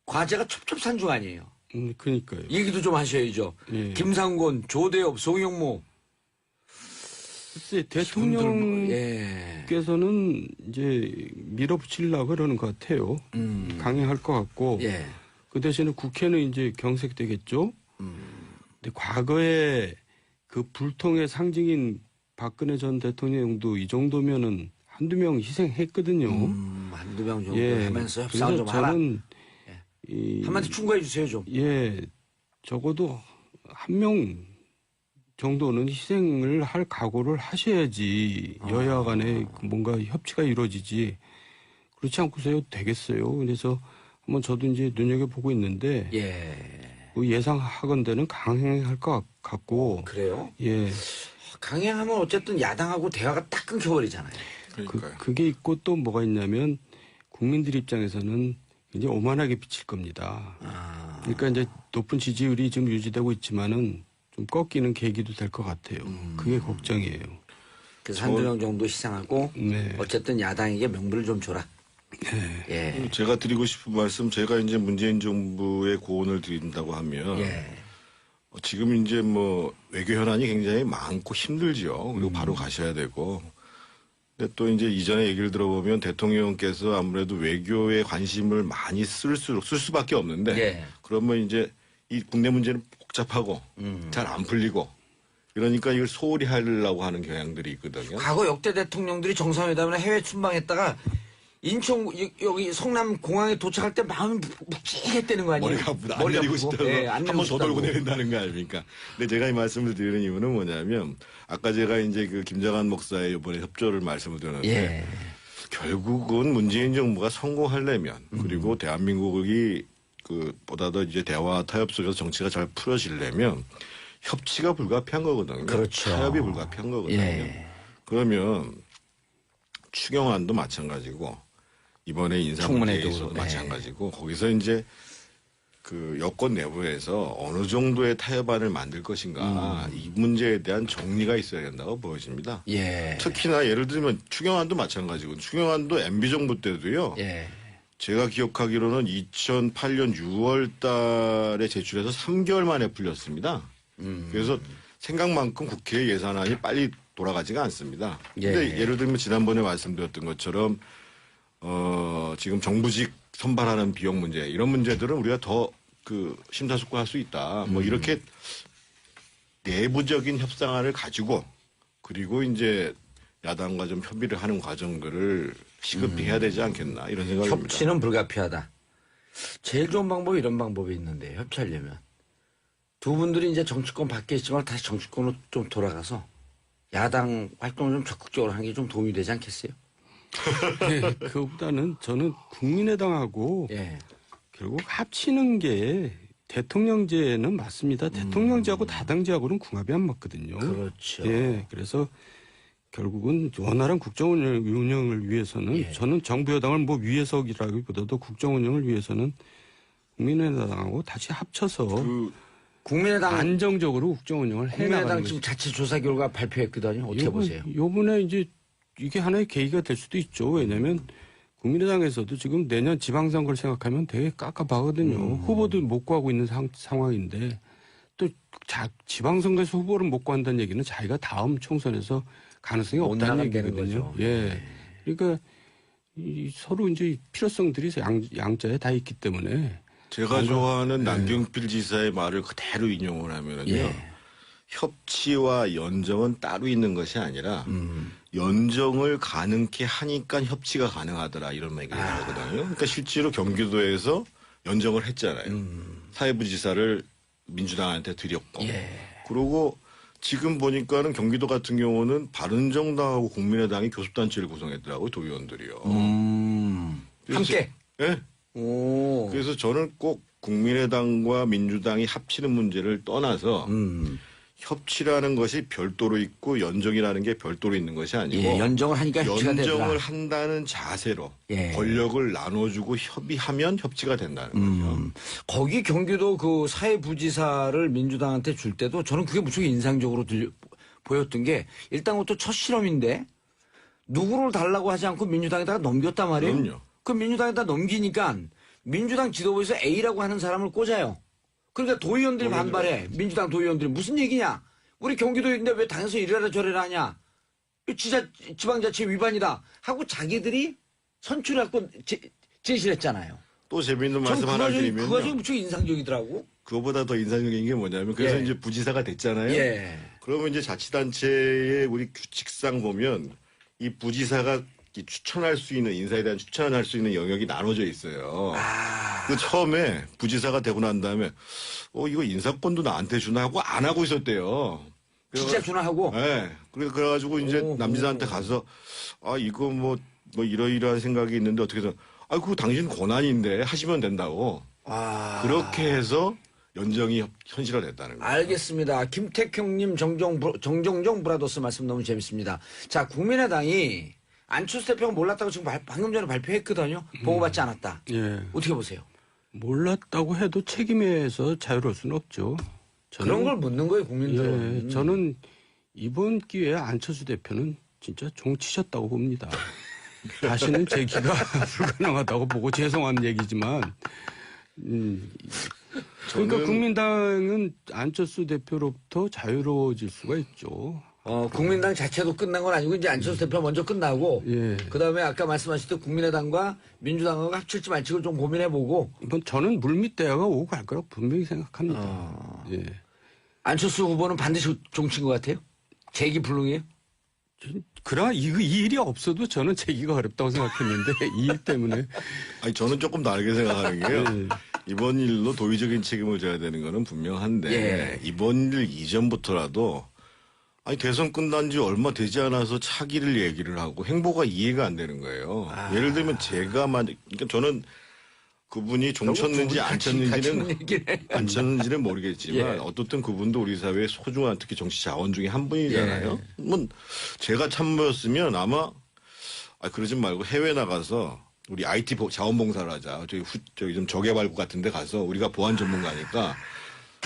과제가 첩첩산중 아니에요. 그러니까요. 얘기도 좀 하셔야죠. 예. 김상곤, 조대엽, 송영모. 글쎄, 예. 대통령께서는 이제 밀어붙이려고 그러는 것 같아요. 강행할 것 같고. 예. 그 대신에 국회는 이제 경색되겠죠. 근데 과거에 그 불통의 상징인 박근혜 전 대통령도 이 정도면은 한두 명 희생했거든요. 한두 명 정도 예. 하면서 협상을 그래서 좀 하라. 저는 한마디 충고해 주세요, 좀. 예, 적어도 한 명 정도는 희생을 할 각오를 하셔야지 여야 간에 뭔가 협치가 이루어지지. 그렇지 않고서야 되겠어요. 그래서 한번 저도 이제 눈여겨보고 있는데 예상하건대는 강행할 것 같고. 그래요? 예. 강행하면 어쨌든 야당하고 대화가 딱 끊겨버리잖아요. 그러니까요. 그게 있고 또 뭐가 있냐면 국민들 입장에서는 굉장히 오만하게 비칠 겁니다. 그러니까 이제 높은 지지율이 지금 유지되고 있지만은 좀 꺾이는 계기도 될 것 같아요. 그게 걱정이에요. 그래서 한두 명 정도 희생하고 네. 어쨌든 야당에게 명분을 좀 줘라. 예. 제가 드리고 싶은 말씀, 제가 이제 문재인 정부에 고언을 드린다고 하면 지금 이제 뭐 외교 현안이 굉장히 많고 힘들죠. 그리고 바로 가셔야 되고. 근데 또 이제 이전에 얘기를 들어보면 대통령께서 아무래도 외교에 관심을 많이 쓸 수밖에 없는데 그러면 이제 이 국내 문제는 복잡하고 잘 안 풀리고 그러니까 이걸 소홀히 하려고 하는 경향들이 있거든요. 과거 역대 대통령들이 정상회담을 해외 순방했다가 인천 여기 성남 공항에 도착할 때 마음이 묵직했다는 거 아니에요? 머리가 아프다. 안 내리고 싶다고. 예, 안 한 내리고 번 더 돌고 싶다고. 내린다는 거 아닙니까? 근데 제가 이 말씀을 드리는 이유는 뭐냐면 아까 제가 이제 그 김장한 목사의 이번에 협조를 말씀을 드렸는데 결국은 문재인 정부가 성공하려면 그리고 대한민국이 그 보다 더 이제 대화 타협 속에서 정치가 잘 풀어지려면 협치가 불가피한 거거든요. 그렇죠. 타협이 불가피한 거거든요. 그러면 추경안도 마찬가지고 이번에 인사문제에서도 마찬가지고 거기서 이제 그 여권 내부에서 어느 정도의 타협안을 만들 것인가 이 문제에 대한 정리가 있어야 된다고 보여집니다. 예. 특히나 예를 들면 추경안도 마찬가지고 추경안도 MB 정부 때도요. 예. 제가 기억하기로는 2008년 6월 달에 제출해서 3개월 만에 풀렸습니다. 그래서 생각만큼 국회 예산안이 빨리 돌아가지가 않습니다. 근데 예를 들면 지난번에 말씀드렸던 것처럼 지금 정부직 선발하는 비용 문제 이런 문제들은 우리가 더 그 심사숙고할 수 있다. 뭐 이렇게 내부적인 협상안을 가지고 그리고 이제 야당과 좀 협의를 하는 과정들을 시급히 해야 되지 않겠나 이런 생각이 듭니다. 협치는 불가피하다. 제일 좋은 방법이 이런 방법이 있는데 협치하려면 두 분들이 이제 정치권 밖에 있지만 다시 정치권으로 좀 돌아가서 야당 활동을 좀 적극적으로 하는 게 좀 도움이 되지 않겠어요? 네, 그거보다는 저는 국민의당하고 예. 결국 합치는 게 대통령제는 맞습니다. 대통령제하고 다당제하고는 궁합이 안 맞거든요. 그렇죠. 예, 그래서 결국은 원활한 국정운영을 위해서는 예. 저는 정부 여당을 뭐 위해서라기보다도 국정운영을 위해서는 국민의당하고 다시 합쳐서 국민의당 안정적으로 국정운영을 국민의당 해나가는 지금 것이 자체 조사 결과 발표했거든요. 어떻게 보세요? 요번에 이제 이게 하나의 계기가 될 수도 있죠. 왜냐하면 국민의당에서도 지금 내년 지방선거를 생각하면 되게 깝깝하거든요. 후보도 못 구하고 있는 상황인데 또 지방선거에서 후보를 못 구한다는 얘기는 자기가 다음 총선에서 가능성이 못 없다는 나간다는 얘기거든요. 거죠. 예. 그러니까 서로 이제 필요성들이 양자에 다 있기 때문에 제가 좋아하는 남경필 지사의 말을 그대로 인용을 하면은요. 예. 협치와 연정은 따로 있는 것이 아니라 연정을 가능케 하니까 협치가 가능하더라 이런 얘기를 하거든요. 그러니까 실제로 경기도에서 연정을 했잖아요. 사회부지사를 민주당한테 드렸고. 그리고 지금 보니까는 경기도 같은 경우는 바른정당하고 국민의당이 교섭단체를 구성했더라고요. 도의원들이요. 그래서 함께. 예. 오. 그래서 저는 꼭 국민의당과 민주당이 합치는 문제를 떠나서 협치라는 것이 별도로 있고 연정이라는 게 별도로 있는 것이 아니고 예, 연정을 하니까 협치가 되더라. 연정을 한다는 자세로 예. 권력을 나눠주고 협의하면 협치가 된다는 거죠. 거기 경기도 그 사회부지사를 민주당한테 줄 때도 저는 그게 무척 인상적으로 보였던 게 일단 그것도 첫 실험인데 누구를 달라고 하지 않고 민주당에다가 넘겼단 말이에요. 그럼요. 그 민주당에다 넘기니까 민주당 지도부에서 A라고 하는 사람을 꽂아요. 그러니까 도의원들이 반발해. 민주당 도의원들이 무슨 얘기냐. 우리 경기도인데 왜 당에서 이래라 저래라 하냐. 지방자치 위반이다. 하고 자기들이 선출해갖고 제시를 했잖아요. 또 재미있는 말씀 그 하나 과정이 드리면요. 무척 인상적이더라고. 그거보다 더 인상적인 게 뭐냐면 그래서 예. 이제 부지사가 됐잖아요. 예. 그러면 이제 자치단체의 우리 규칙상 보면 이 부지사가 추천할 수 있는 인사에 대한 추천할 수 있는 영역이 나눠져 있어요. 그 처음에 부지사가 되고 난 다음에 이거 인사권도 나한테 주나 하고 안 하고 있었대요. 진짜 주나 하고. 네. 그래가지고 이제 남지사한테 가서 이거 뭐 이러이러한 생각이 있는데 어떻게 해서 그거 당신 권한인데 하시면 된다고. 그렇게 해서 연정이 현실화됐다는 거예요. 알겠습니다. 김택형님 정정정 브라더스 말씀 너무 재밌습니다. 자, 국민의당이 안철수 대표가 몰랐다고 지금 방금 전에 발표했거든요. 보고받지 않았다. 예. 어떻게 보세요? 몰랐다고 해도 책임에서 자유로울 수는 없죠. 그런 걸 묻는 거예요, 국민들은. 예, 저는 이번 기회에 안철수 대표는 진짜 종치셨다고 봅니다. 다시는 재기가 불가능하다고 보고 죄송한 얘기지만 그러니까 국민당은 안철수 대표로부터 자유로워질 수가 있죠. 국민당 자체도 끝난 건 아니고 이제 안철수 대표 먼저 끝나고 예. 그다음에 아까 말씀하셨듯 국민의당과 민주당하고 합칠지 말지를 좀 고민해보고 저는 물밑대화가 오고 갈 거라고 분명히 생각합니다. 예. 안철수 후보는 반드시 종친 것 같아요? 재기 불능이에요? 그러나 이 일이 없어도 저는 재기가 어렵다고 생각했는데 이 일 때문에 저는 조금 다르게 생각하는 게요. 예. 이번 일로 도의적인 책임을 져야 되는 거는 분명한데 예. 이번 일 이전부터라도 대선 끝난 지 얼마 되지 않아서 차기를 얘기를 하고 행보가 이해가 안 되는 거예요. 예를 들면 그러니까 저는 그분이 종쳤는지 안 쳤는지는 모르겠지만 예. 어떻든 그분도 우리 사회의 소중한 특히 정치 자원 중에 한 분이잖아요. 뭐 제가 참모였으면 아마 그러지 말고 해외 나가서 우리 IT 자원봉사를 하자. 저기 좀 저개발국 같은 데 가서 우리가 보안 전문가니까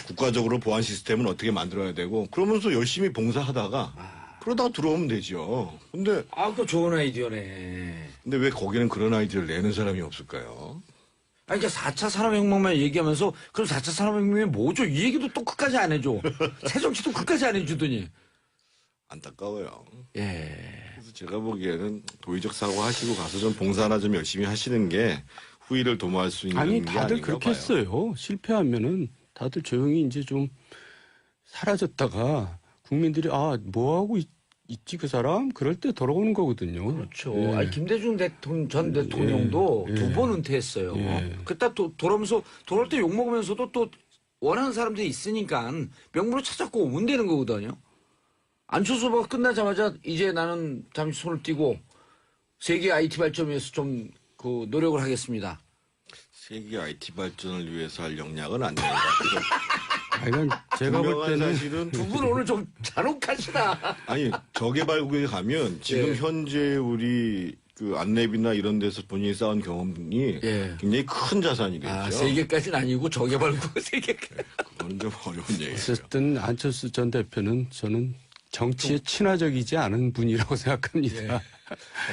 국가적으로 보안 시스템은 어떻게 만들어야 되고 그러면서 열심히 봉사하다가 그러다가 들어오면 되죠. 근데 그 좋은 아이디어네. 왜 거기는 그런 아이디어를 내는 사람이 없을까요? 아니, 그러니까 4차 산업혁명만 얘기하면서 그럼 4차 산업혁명이 뭐죠? 이 얘기도 또 끝까지 안 해줘. 새정치도 끝까지 안 해주더니. 안타까워요. 예. 그래서 제가 보기에는 도의적 사고 하시고 가서 좀 봉사나 좀 열심히 하시는 게 후일을 도모할 수 있는 아니 게 다들 아닌가 그렇게 봐요. 했어요. 실패하면은 다들 조용히 이제 좀 사라졌다가 국민들이 뭐 하고 있지 그 사람 그럴 때 돌아오는 거거든요. 그렇죠. 예. 아니, 김대중 전 대통령도 예. 2번 은퇴했어요. 예. 그때 돌아오면서 돌아올 때 욕먹으면서도 또 원하는 사람들이 있으니까 명분을 찾았고 오면 되는 거거든요. 안철수 후보가 끝나자마자 이제 나는 잠시 손을 떼고 세계 IT 발전을 위해서 좀 그 노력을 하겠습니다. 세계 IT 발전을 위해서 할 역량은 안 됩니다. 하여간 제가 볼 분명한 때는 사실은 두 분 오늘 좀 잔혹하시다. 아니 저개발국에 가면 지금 예. 현재 우리 그 안랩이나 이런 데서 본인이 쌓은 경험이 예. 굉장히 큰 자산이겠죠. 세계까지는 아니고 저개발국 세계까지. 그건 좀 어려운 얘기예요. 어쨌든 안철수 전 대표는 저는 정치에 친화적이지 않은 분이라고 생각합니다.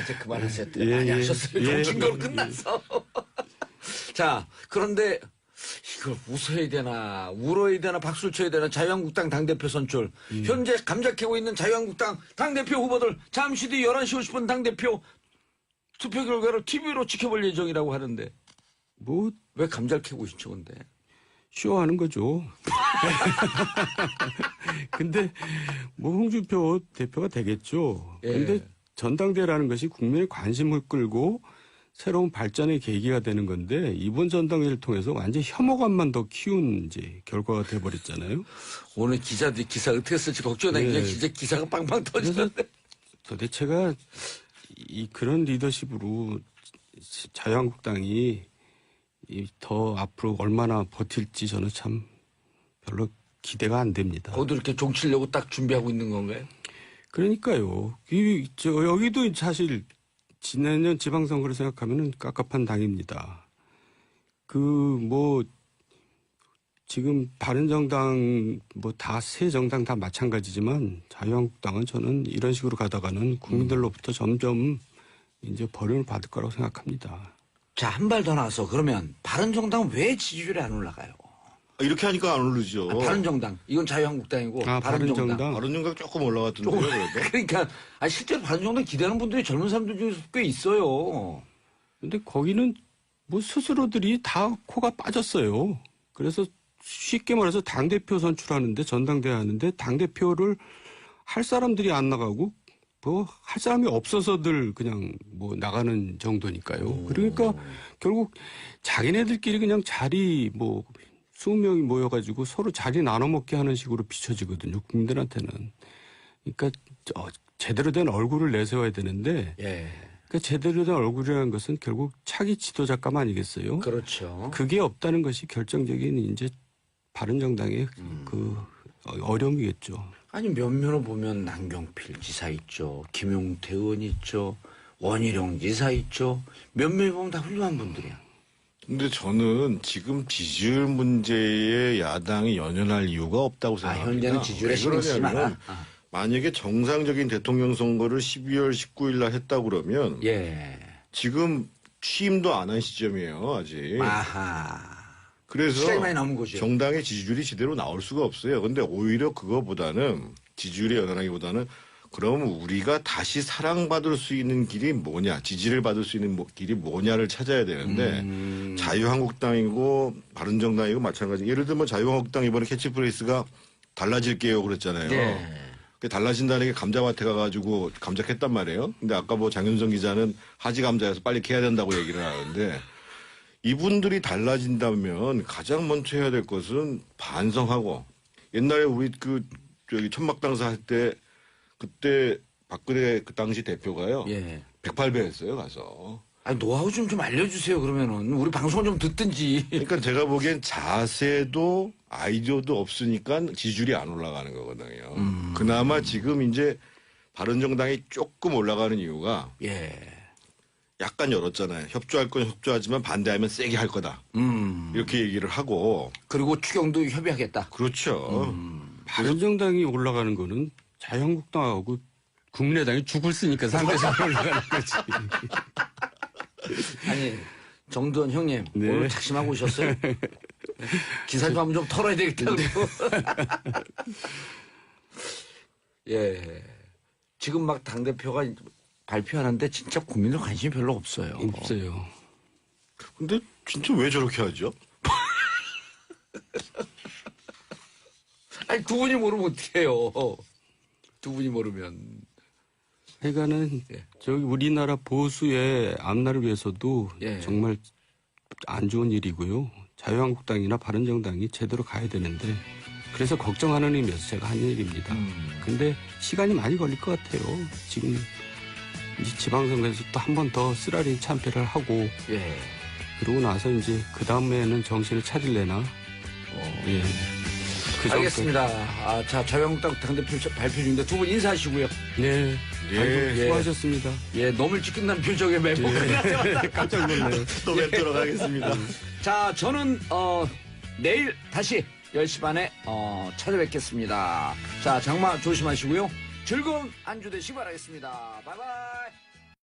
이제 그만하세요. 예, 많이 예. 하셨어요. 예. 정신거로 끝났어. 자, 그런데 이걸 웃어야 되나 울어야 되나 박수를 쳐야 되나 자유한국당 당대표 선출. 현재 감작하고 있는 자유한국당 당대표 후보들 잠시 뒤 11시 50분 당대표 투표 결과를 TV로 지켜볼 예정이라고 하는데 뭐 왜 감작 캐고 있죠 근데? 쇼하는 거죠. 근데 뭐 홍준표 대표가 되겠죠. 예. 근데 전당대회라는 것이 국민의 관심을 끌고 새로운 발전의 계기가 되는 건데 이번 전당대회를 통해서 완전 혐오감만 더 키운 이제 결과가 돼버렸잖아요. 오늘 기자들이 기사 어떻게 쓸지 걱정해. 예. 기사가 빵빵 그래서 터지는데. 도대체가 그런 리더십으로 자유한국당이 더 앞으로 얼마나 버틸지 저는 참 별로 기대가 안 됩니다. 거기도 이렇게 종치려고 딱 준비하고 있는 건가요? 그러니까요. 여기도 사실 지난년 지방선거를 생각하면은 깝깝한 당입니다. 지금 바른정당 다 새 정당 다 마찬가지지만 자유한국당은 저는 이런 식으로 가다가는 국민들로부터 점점 이제 버림을 받을 거라고 생각합니다. 자, 한 발 더 나와서 그러면 바른정당은 왜 지지율이 안 올라가요? 이렇게 하니까 안 오르죠. 바른정당. 이건 자유한국당이고 바른정당. 바른정당. 바른정당 조금 올라갔던데요. 그래도. 그러니까 실제로 바른정당 기대하는 분들이 젊은 사람들 중에서 꽤 있어요. 근데 거기는 스스로들이 다 코가 빠졌어요. 그래서 쉽게 말해서 당대표 선출하는데 전당대회 하는데 당대표를 할 사람들이 안 나가고 할 사람이 없어서들 그냥 나가는 정도니까요. 그러니까 결국 자기네들끼리 그냥 자리 20명이 모여가지고 서로 자리 나눠 먹게 하는 식으로 비춰지거든요. 국민들한테는. 그러니까 제대로 된 얼굴을 내세워야 되는데 예. 그러니까 제대로 된 얼굴이라는 것은 결국 차기 지도자감 아니겠어요? 그렇죠. 그게 없다는 것이 결정적인 이제 바른정당의 그 어려움이겠죠. 아니 면면을 보면 남경필 지사 있죠. 김용태 의원 있죠. 원희룡 지사 있죠. 면면을 보면 다 훌륭한 분들이야. 근데 저는 지금 지지율 문제에 야당이 연연할 이유가 없다고 생각합니다. 현재는 지지율에 왜 신경 쓰지 그러냐면 마라. 만약에 정상적인 대통령 선거를 12월 19일 날 했다 그러면 예. 지금 취임도 안 한 시점이에요, 아직. 아하. 그래서 시간이 많이 남은 거죠. 정당의 지지율이 제대로 나올 수가 없어요. 근데 오히려 그거보다는 지지율에 연연하기보다는 그럼 우리가 다시 사랑받을 수 있는 길이 뭐냐, 지지를 받을 수 있는 길이 뭐냐를 찾아야 되는데 자유한국당이고 바른정당이고 마찬가지. 예를 들면 자유한국당 이번에 캐치프레이스가 달라질게요 그랬잖아요. 네. 그 달라진다는 게 감자밭에 가가지고 감작했단 말이에요. 근데 아까 장윤성 기자는 하지 감자여서 빨리 캐야 된다고 얘기를 하는데 이분들이 달라진다면 가장 먼저 해야 될 것은 반성하고 옛날에 우리 천막당사 할 때 그때 박근혜 그 당시 대표가요. 예. 108배 했어요, 가서. 아니 노하우 좀 알려주세요. 그러면은 우리 방송 좀 듣든지. 그러니까 제가 보기엔 자세도 아이디어도 없으니까 지지율이 안 올라가는 거거든요. 그나마 지금 이제 바른정당이 조금 올라가는 이유가 예. 약간 열었잖아요. 협조할 건 협조하지만 반대하면 세게 할 거다. 이렇게 얘기를 하고. 그리고 추경도 협의하겠다. 그렇죠. 바른정당이 올라가는 거는 자유한국당하고 국민의당이 죽을 쓰니까 상대적으로 올라가는 거지. 아니 정두원 형님 네. 오늘 작심하고 오셨어요? 기사 좀 한번 좀 털어야 되겠다고. 예. 지금 막 당대표가 발표하는데 진짜 국민들 관심이 별로 없어요. 없어요. 근데 진짜 왜 저렇게 하죠? 아니 두 분이 모르면 어떡해요. 두 분이 모르면. 그러니까는 예. 저기 우리나라 보수의 앞날을 위해서도 예. 정말 안 좋은 일이고요. 자유한국당이나 바른정당이 제대로 가야 되는데 그래서 걱정하는 의미에서 제가 한 얘기입니다. 근데 시간이 많이 걸릴 것 같아요. 지금 이제 지방선거에서 또 한 번 더 쓰라린 참패를 하고 예. 그러고 나서 이제 그 다음에는 정신을 차릴래나. 예. 그 알겠습니다. 아, 자, 자유한국당 당대표 발표 중인데 두 분 인사하시고요. 네. 예. 아이고, 수고하셨습니다. 예, 너무 일찍 끝난 표정에 매복 끝나자마자 깜짝 놀라요. 또 뵙도록 하겠습니다. 자, 저는 내일 다시 10시 반에 찾아뵙겠습니다. 자, 장마 조심하시고요. 즐거운 안주 되시기 바라겠습니다. 바이바이.